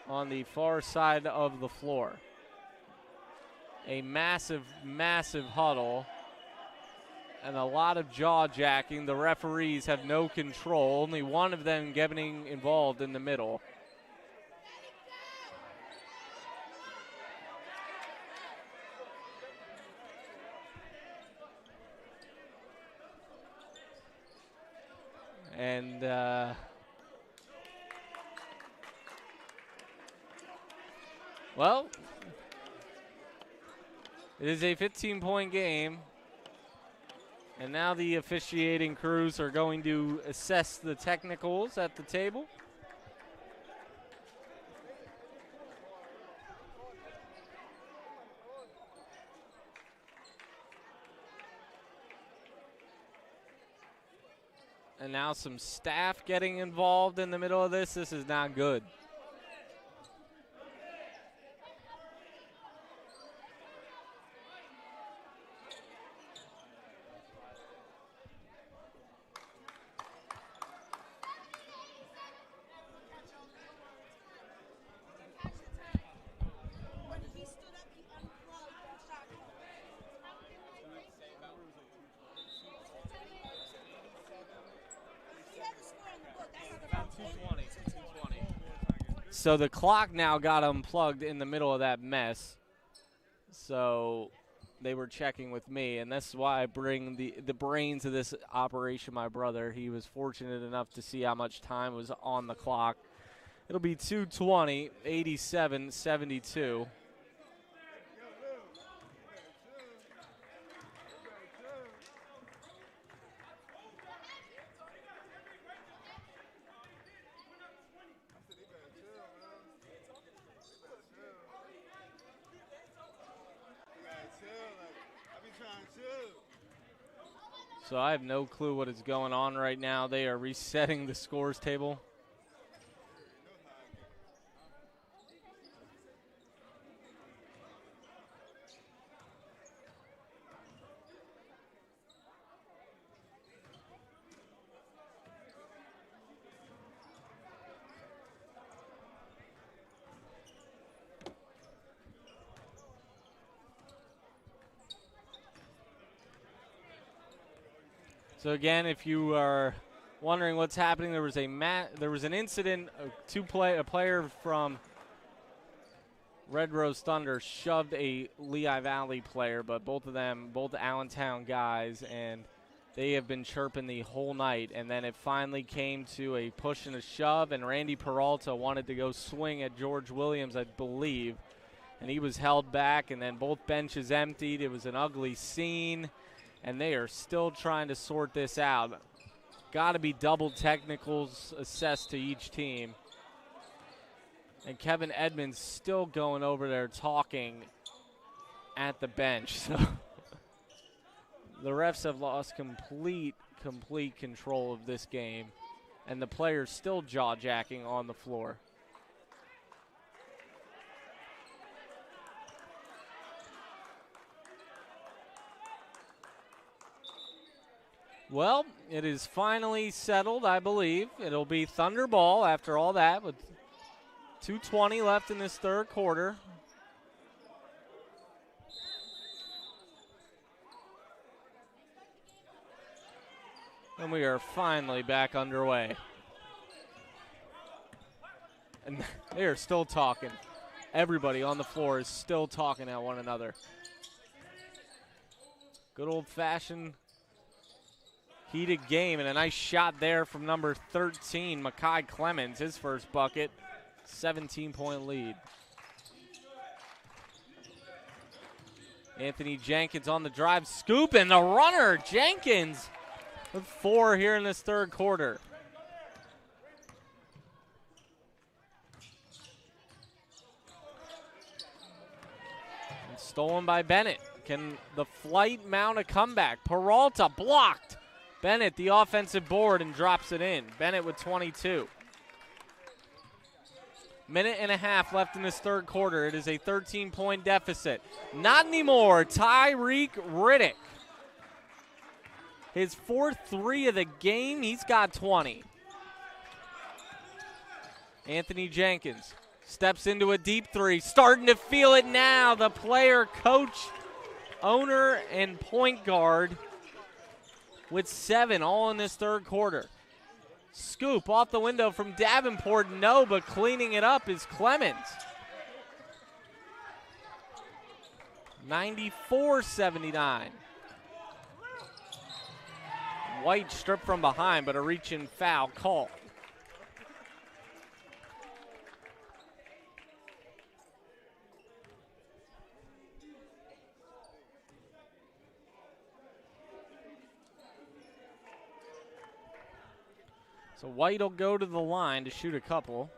on the far side of the floor. A massive, massive huddle and a lot of jaw-jacking. The referees have no control, only one of them getting involved in the middle. And well, it is a 15-point game. And now the officiating crews are going to assess the technicals at the table. And now some staff getting involved in the middle of this. This is not good. So the clock now got unplugged in the middle of that mess. So they were checking with me, and that's why I bring the brains of this operation, my brother. He was fortunate enough to see how much time was on the clock. It'll be 2:20, 87-72. So I have no clue what is going on right now. They are resetting the scores table. So again, if you are wondering what's happening, there was an incident. A player from Red Rose Thunder shoved a Lehigh Valley player, but both Allentown guys, and they have been chirping the whole night. And then it finally came to a push and a shove, and Randy Peralta wanted to go swing at George Williams, I believe, and he was held back. And then both benches emptied. It was an ugly scene. And they are still trying to sort this out. Got to be double technicals assessed to each team. And Kevin Edmonds still going over there talking at the bench. So the refs have lost complete complete control of this game, and the players still jaw-jacking on the floor. Well, it is finally settled, I believe. It'll be Thunder ball after all that with 2:20 left in this third quarter. And we are finally back underway. And they are still talking. Everybody on the floor is still talking at one another. Good old-fashioned heated game, and a nice shot there from number 13, Makai Clemens, his first bucket. 17-point lead. Anthony Jenkins on the drive, scoop, and the runner, Jenkins, with 4 here in this third quarter. And stolen by Bennett. Can the flight mount a comeback? Peralta blocked. Bennett, the offensive board, and drops it in. Bennett with 22. Minute and a half left in this third quarter. It is a 13-point deficit. Not anymore. Tyreek Riddick. His 4th 3 of the game. He's got 20. Anthony Jenkins steps into a deep 3. Starting to feel it now. The player, coach, owner, and point guard with 7 all in this third quarter. Scoop off the window from Davenport. No, but cleaning it up is Clemens. 94-79. White stripped from behind, but a reach-in foul call. So White will go to the line to shoot a couple.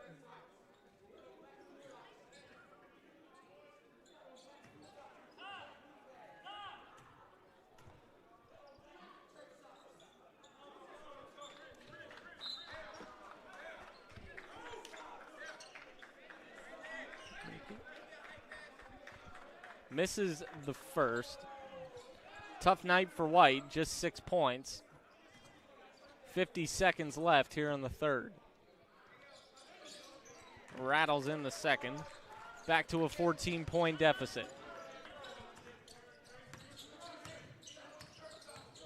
Misses the first. Tough night for White, just 6 points. 50 seconds left here in the third. Rattles in the second. Back to a 14-point deficit.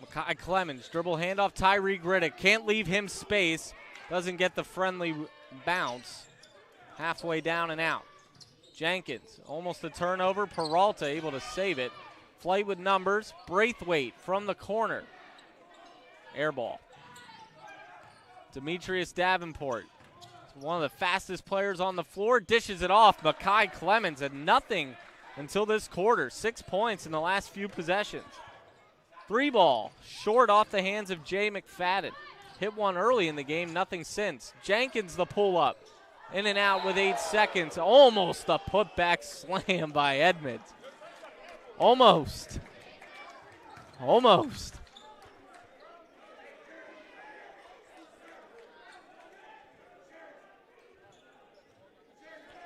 Makai Clemens, dribble handoff, Tyreek Riddick. Can't leave him space. Doesn't get the friendly bounce. Halfway down and out. Jenkins, almost a turnover. Peralta able to save it. Flight with numbers. Braithwaite from the corner. Air ball. Demetrius Davenport, one of the fastest players on the floor, dishes it off. Makai Clemens at nothing until this quarter. 6 points in the last few possessions. 3 ball, short off the hands of Jay McFadden. Hit one early in the game, nothing since. Jenkins the pull-up. In and out with 8 seconds. Almost a putback slam by Edmonds. Almost. Almost.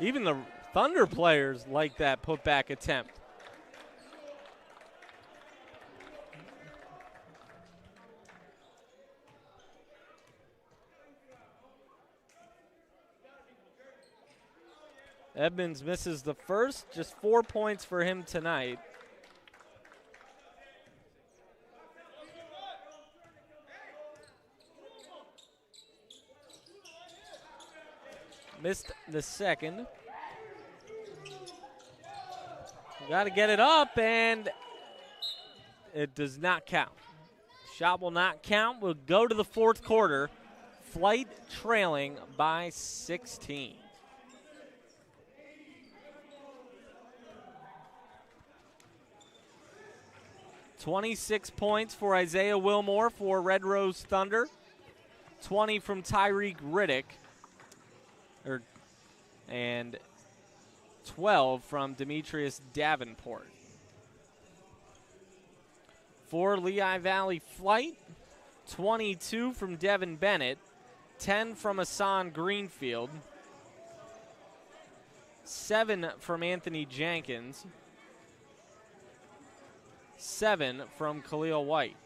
Even the Thunder players like that putback attempt. Edmonds misses the first, just 4 points for him tonight. Missed the second. Got to get it up, and it does not count. Shot will not count. We'll go to the fourth quarter. Flight trailing by 16. $26 points for Isaiah Wilmore for Red Rose Thunder. 20 from Tyreek Riddick. And 12 from Demetrius Davenport. For Lehigh Valley Flight, 22 from Devin Bennett, 10 from Hassan Greenfield, 7 from Anthony Jenkins, 7 from Khalil White.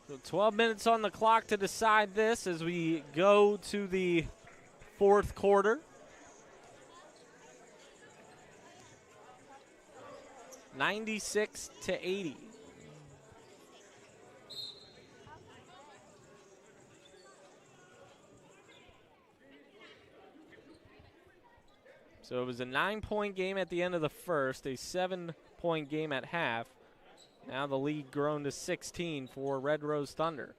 So 12 minutes on the clock to decide this as we go to the fourth quarter. 96-80. So it was a 9-point game at the end of the first, a 7-point game at half. Now the lead grown to 16 for Red Rose Thunder.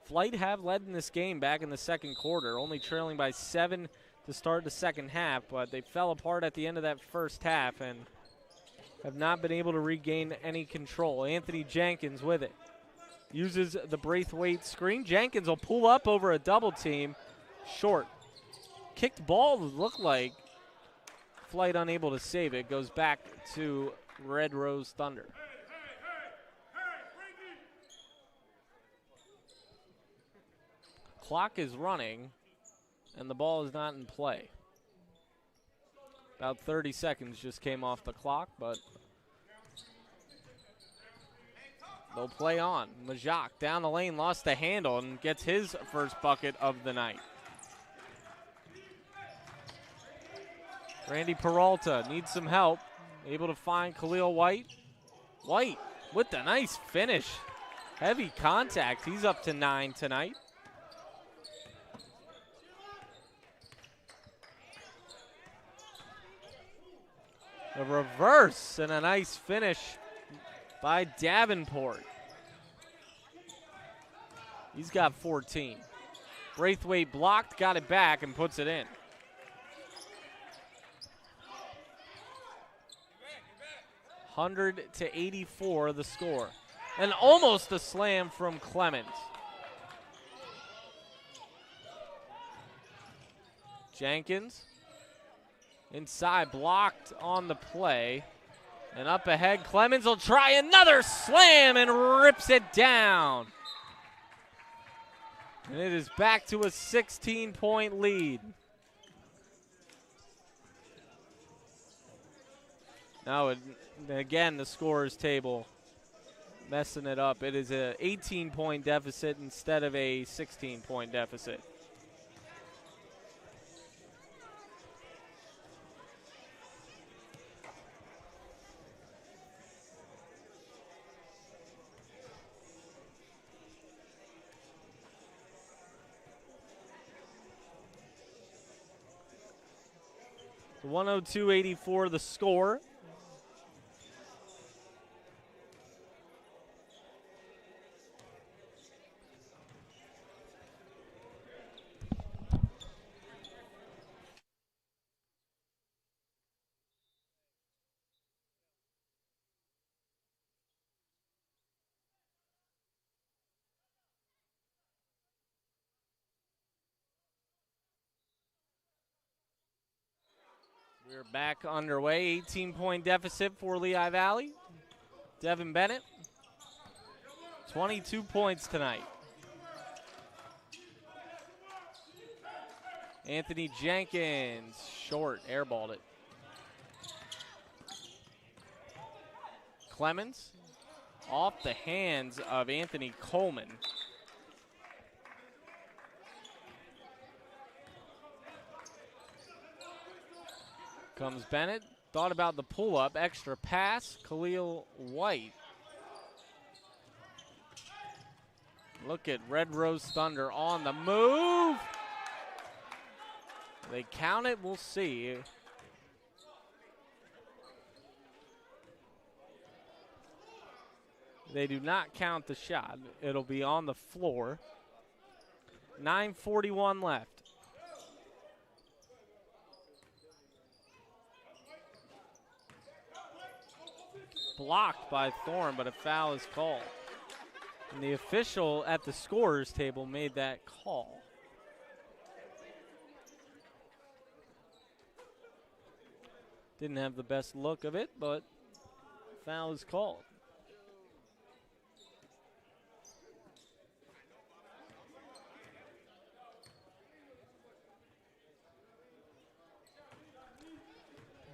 Flight have led in this game back in the second quarter, only trailing by 7 to start the second half, but they fell apart at the end of that first half and have not been able to regain any control. Anthony Jenkins with it. Uses the Braithwaite screen. Jenkins will pull up over a double team. Short. Kicked ball looked like. Flight unable to save it. Goes back to Red Rose Thunder. Clock is running, and the ball is not in play. About 30 seconds just came off the clock, but they'll play on. Majak down the lane, lost the handle, and gets his first bucket of the night. Randy Peralta needs some help. Able to find Khalil White. White with the nice finish. Heavy contact. He's up to 9 tonight. A reverse and a nice finish by Davenport. He's got 14. Braithwaite blocked, got it back, and puts it in. (100-84) the score. And almost a slam from Clemens. Jenkins. Inside, blocked on the play. And up ahead, Clemens will try another slam and rips it down. And it is back to a 16-point lead. Now, again, the scorer's table messing it up. It is an 18-point deficit instead of a 16-point deficit. So 102-84 the score. We're back underway. 18-point deficit for Lehigh Valley. Devin Bennett, 22 points tonight. Anthony Jenkins, short, airballed it. Clemens, off the hands of Anthony Coleman. Comes Bennett, thought about the pull-up, extra pass, Khalil White. Look at Red Rose Thunder on the move. They count it, we'll see. They do not count the shot. It'll be on the floor. 9:41 left. Blocked by Thorne, but a foul is called. And the official at the scorer's table made that call. Didn't have the best look of it, but foul is called.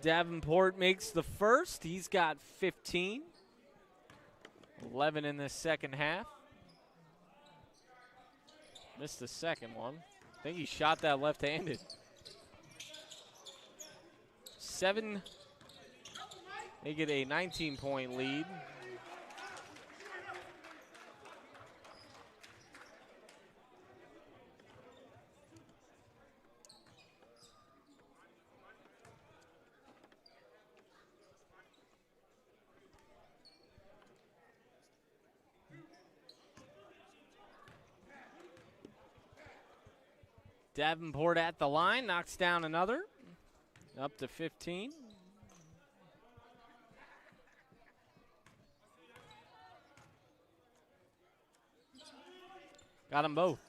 Davenport makes the first. He's got 15. 11 in the second half. Missed the second one. I think he shot that left-handed. 7. They get a 19-point lead. Davenport at the line, knocks down another. Up to 15. Got them both.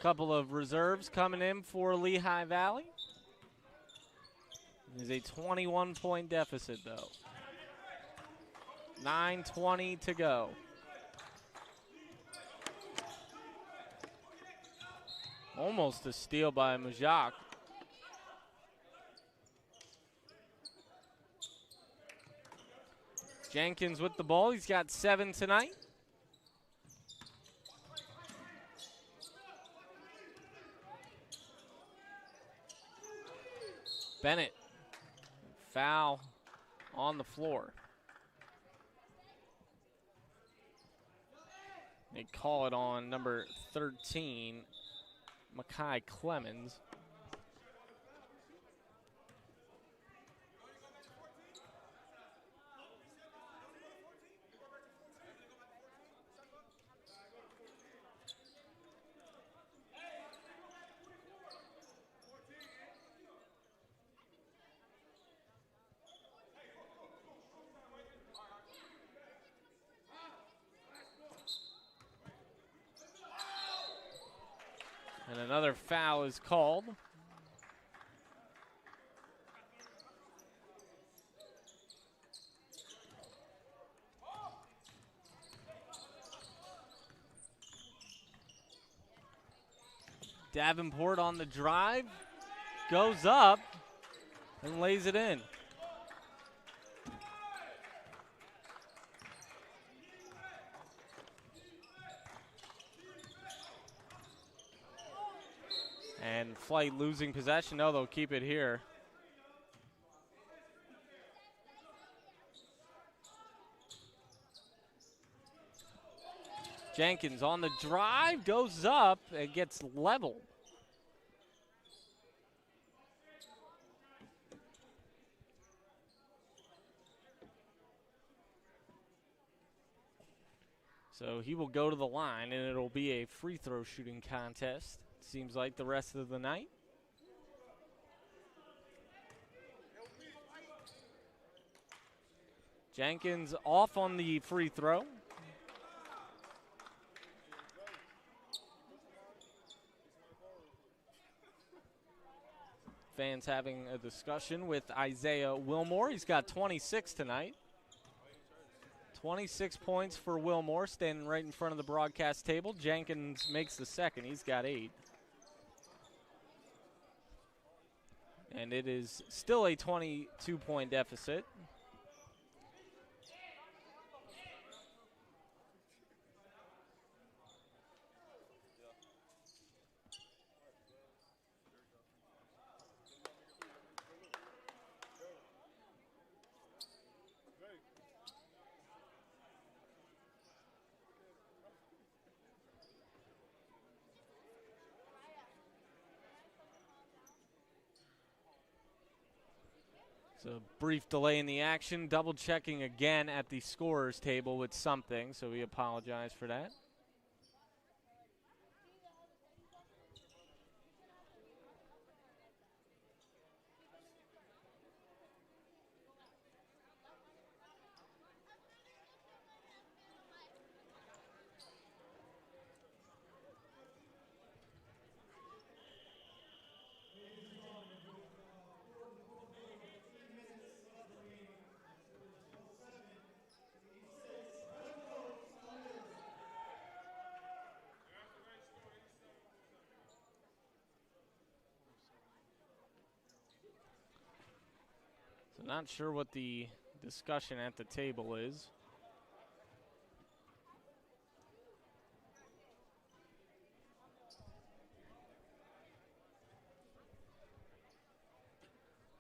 Couple of reserves coming in for Lehigh Valley. There's a 21-point deficit, though. 9:20 to go. Almost a steal by Majak. Jenkins with the ball. He's got 7 tonight. Bennett. Foul on the floor. They call it on number 13, Makai Clemens. And another foul is called. Davenport on the drive, goes up and lays it in. And Flight losing possession. No, they'll keep it here. Jenkins on the drive, goes up and gets leveled. So he will go to the line, and it'll be a free throw shooting contest. Seems like the rest of the night. Jenkins off on the free throw. Fans having a discussion with Isaiah Wilmore. He's got 26 tonight. 26 points for Wilmore, standing right in front of the broadcast table. Jenkins makes the second. He's got 8. And it is still a 22-point deficit. So a brief delay in the action, double checking again at the scorer's table with something, so we apologize for that. Not sure what the discussion at the table is.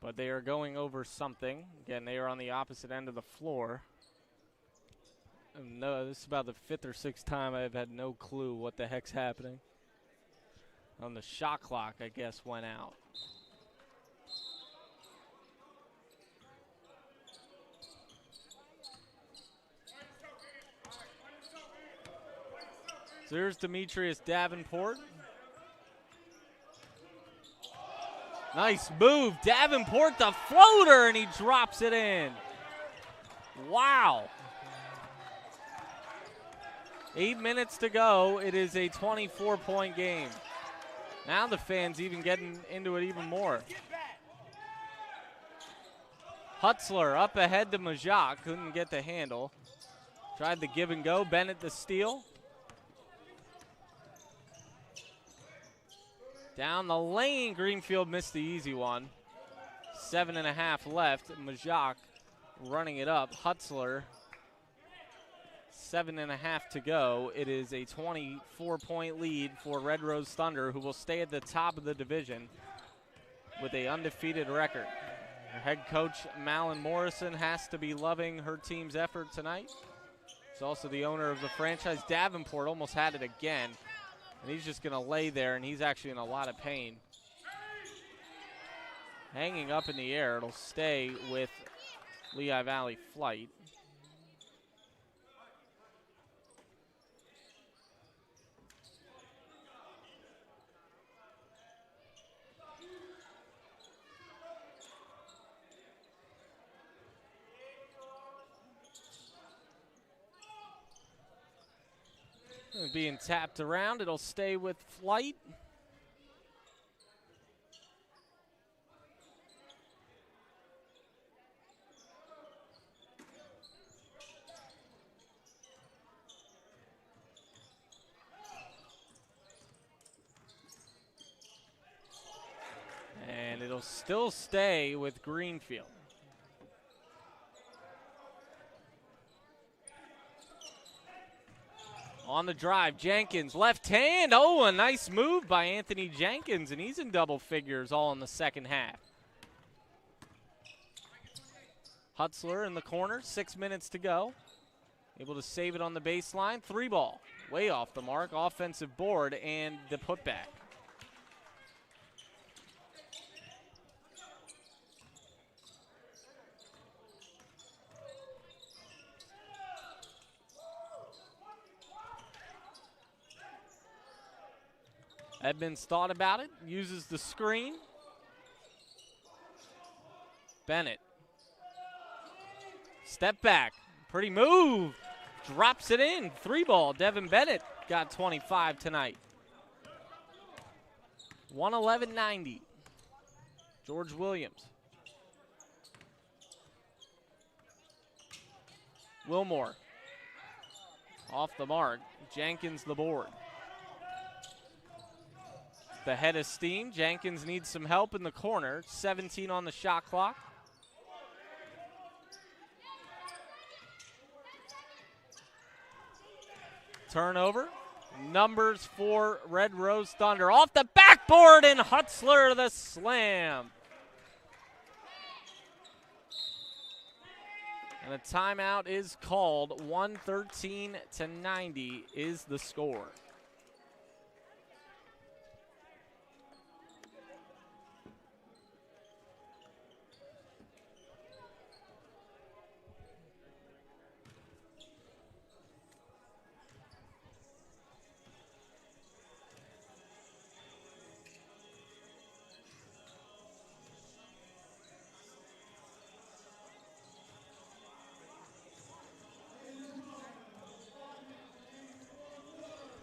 But they are going over something. Again, they are on the opposite end of the floor. No, this is about the 5th or 6th time I've had no clue what the heck's happening. The shot clock, I guess, went out. So here's Demetrius Davenport. Nice move. Davenport, the floater, and he drops it in. Wow. 8 minutes to go. It is a 24-point game. Now the fans even getting into it even more. Hutzler up ahead to Majak. Couldn't get the handle. Tried the give and go. Bennett the steal. Down the lane, Greenfield missed the easy one. 7.5 left. Majak running it up. Hutzler, 7.5 to go. It is a 24-point lead for Red Rose Thunder, who will stay at the top of the division with an undefeated record. Their head coach, Malin Morrison, has to be loving her team's effort tonight. He's also the owner of the franchise. Davenport almost had it again. And he's just going to lay there, and he's actually in a lot of pain. Hanging up in the air, it'll stay with Lehigh Valley Flight. Being tapped around, it'll stay with Flight. And it'll still stay with Greenfield. On the drive, Jenkins, left hand. Oh, a nice move by Anthony Jenkins, and he's in double figures all in the second half. Hutzler in the corner, 6 minutes to go. Able to save it on the baseline. 3 ball, way off the mark. Offensive board and the putback. Edmonds thought about it, uses the screen. Bennett. Step back, pretty move. Drops it in, 3 ball. Devin Bennett got 25 tonight. 111.90. George Williams. Wilmore. Off the mark, Jenkins the board. The head of steam. Jenkins needs some help in the corner. 17 on the shot clock. Turnover. Numbers for Red Rose Thunder. Off the backboard, and Hutzler the slam. And a timeout is called. 113-90 is the score.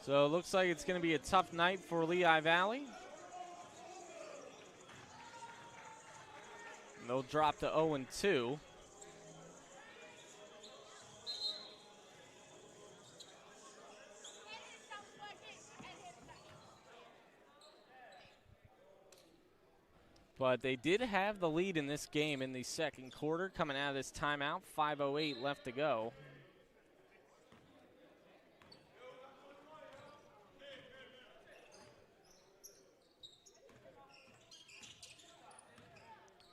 So it looks like it's going to be a tough night for Lehigh Valley. And they'll drop to 0-2. But they did have the lead in this game in the second quarter. Coming out of this timeout, 5:08 left to go.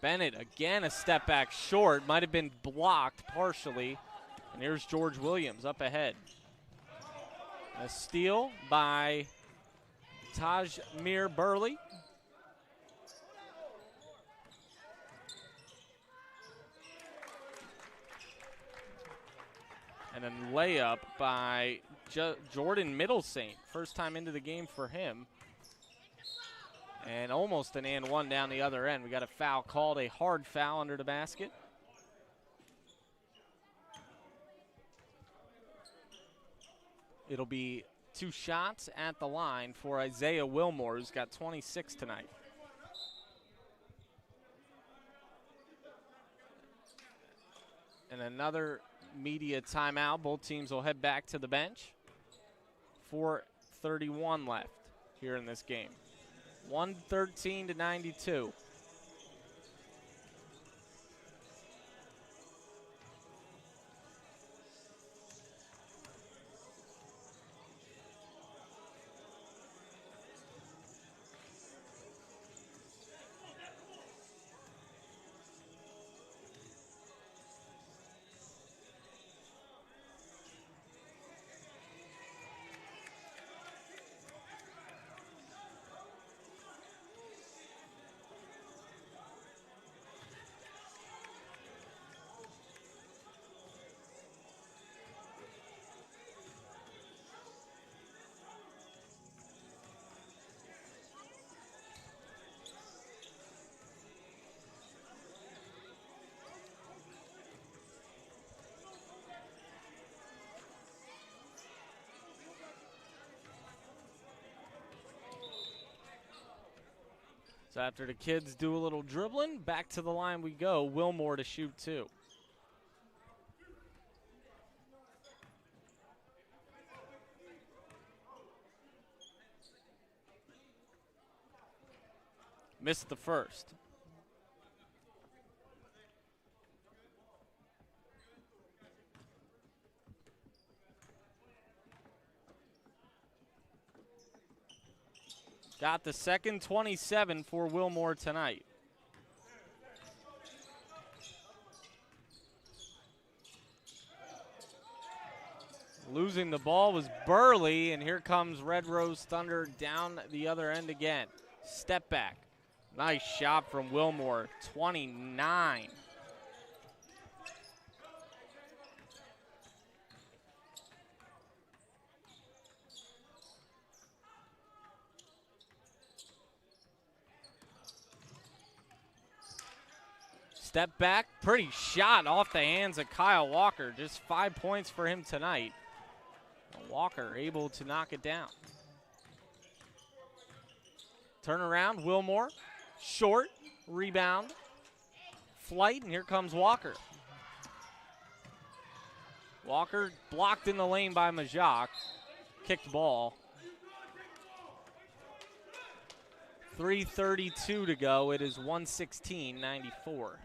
Bennett, again a step back short. Might have been blocked partially. And here's George Williams up ahead. A steal by Tajmir Burley. And then layup by Jordan Middlesaint. First time into the game for him. And almost an and one down the other end. We got a foul called, a hard foul under the basket. It'll be 2 shots at the line for Isaiah Wilmore, who's got 26 tonight. And another media timeout. Both teams will head back to the bench. 4:31 left here in this game. 113-92. So after the kids do a little dribbling, back to the line we go. Wilmore to shoot 2. Missed the first. Got the second, 27 for Wilmore tonight. Losing the ball was Burley, and here comes Red Rose Thunder down the other end again. Step back. Nice shot from Wilmore, 29. Step back, pretty shot off the hands of Kyle Walker. Just 5 points for him tonight. Walker able to knock it down. Turnaround, Wilmore, short, rebound, flight, and here comes Walker. Walker blocked in the lane by Majak. Kicked ball. 3:32 to go. It is 116-94.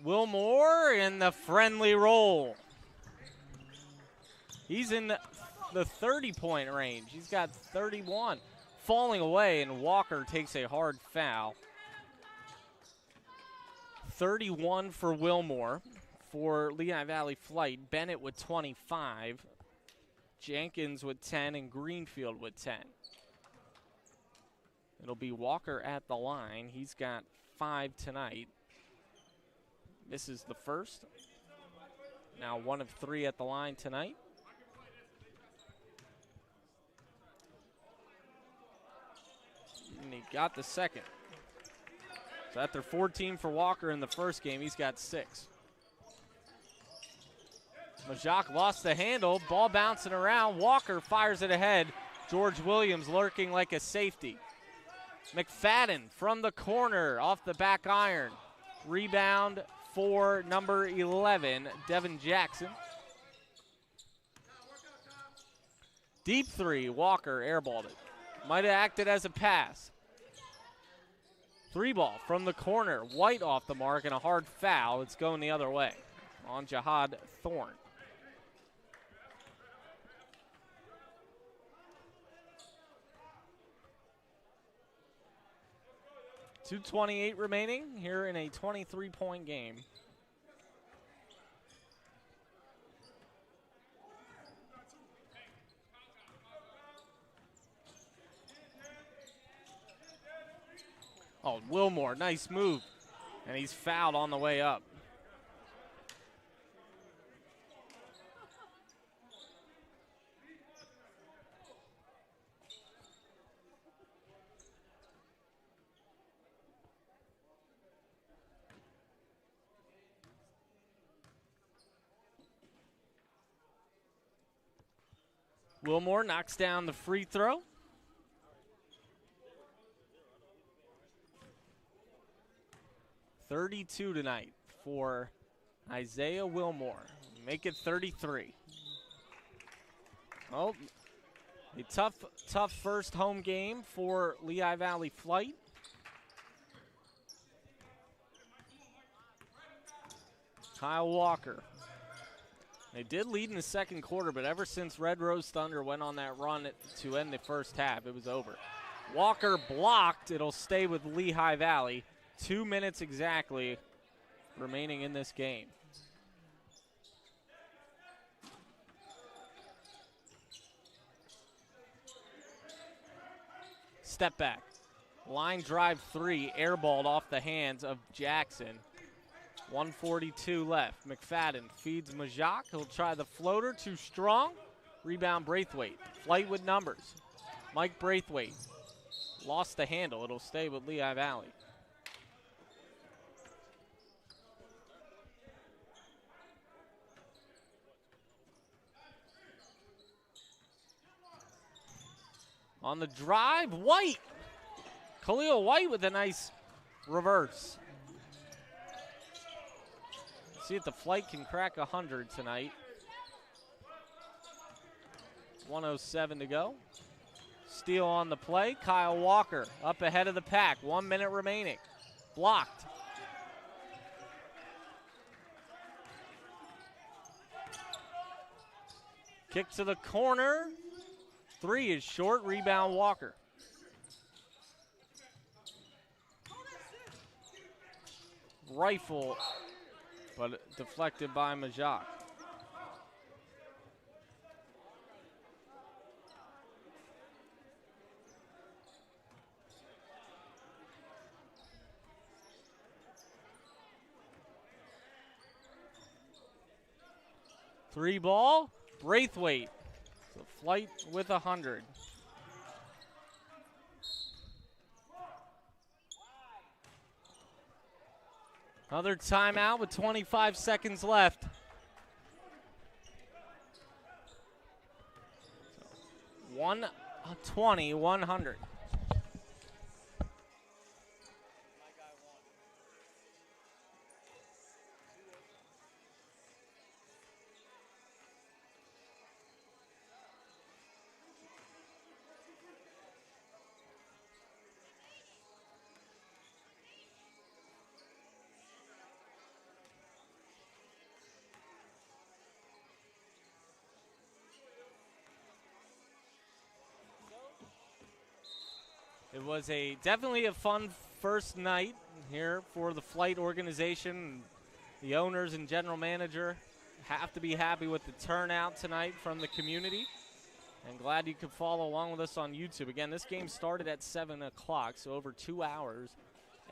Wilmore in the friendly roll. He's in the 30-point range. He's got 31. Falling away, and Walker takes a hard foul. 31 for Wilmore. For Lehigh Valley Flight, Bennett with 25. Jenkins with 10, and Greenfield with 10. It'll be Walker at the line. He's got 5 tonight. Misses the first. Now 1 of 3 at the line tonight. And he got the second. So after 14 for Walker in the first game, he's got 6. Majak lost the handle, ball bouncing around. Walker fires it ahead. George Williams lurking like a safety. McFadden from the corner off the back iron. Rebound for number 11, Devin Jackson. Deep three, Walker airballed it. Might have acted as a pass. 3-ball from the corner. White off the mark and a hard foul. It's going the other way on Jihad Thorne. .228 remaining here in a 23-point game. Oh, Wilmore, nice move. And he's fouled on the way up. Wilmore knocks down the free throw. .32 tonight for Isaiah Wilmore. Make it 33. Oh, a tough first home game for Lehigh Valley Flight. Kyle Walker. They did lead in the second quarter, but ever since Red Rose Thunder went on that run to end the first half, it was over. Walker blocked. It'll stay with Lehigh Valley. 2 minutes exactly remaining in this game. Step back. Line drive 3, airballed off the hands of Jackson. 1:42 left. McFadden feeds Majak. He'll try the floater, too strong. Rebound Braithwaite. Flight with numbers. Mike Braithwaite lost the handle. It'll stay with Lehigh Valley. On the drive, White. Khalil White with a nice reverse. See if the Flight can crack 100 tonight. 1:07 to go. Steal on the play. Kyle Walker up ahead of the pack. 1 minute remaining. Blocked. Kick to the corner. 3 is short. Rebound Walker. Rifle, but deflected by Majak. Three ball, Braithwaite. So Flight with 100. Another timeout with 25 seconds left. 120, 100. It was definitely a fun first night here for the Flight organization. The owners and general manager have to be happy with the turnout tonight from the community. And glad you could follow along with us on YouTube. Again, this game started at 7 o'clock, so over 2 hours.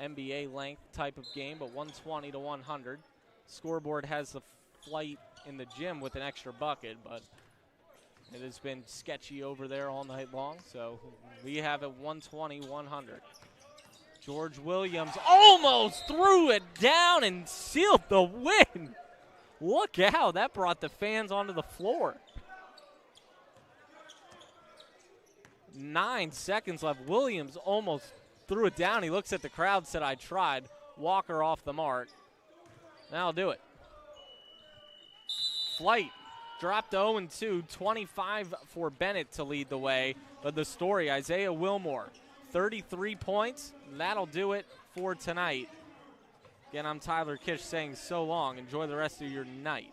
NBA length type of game, but 120 to 100. Scoreboard has the Flight in the gym with an extra bucket, but it has been sketchy over there all night long, so we have it 120, 100. George Williams almost threw it down and sealed the win. Look out, that brought the fans onto the floor. 9 seconds left. Williams almost threw it down. He looks at the crowd, said, I tried. Walker off the mark. That'll do it. Flight dropped 0-2, 25 for Bennett to lead the way. But the story, Isaiah Wilmore, 33 points. That'll do it for tonight. Again, I'm Tyler Kish saying so long. Enjoy the rest of your night.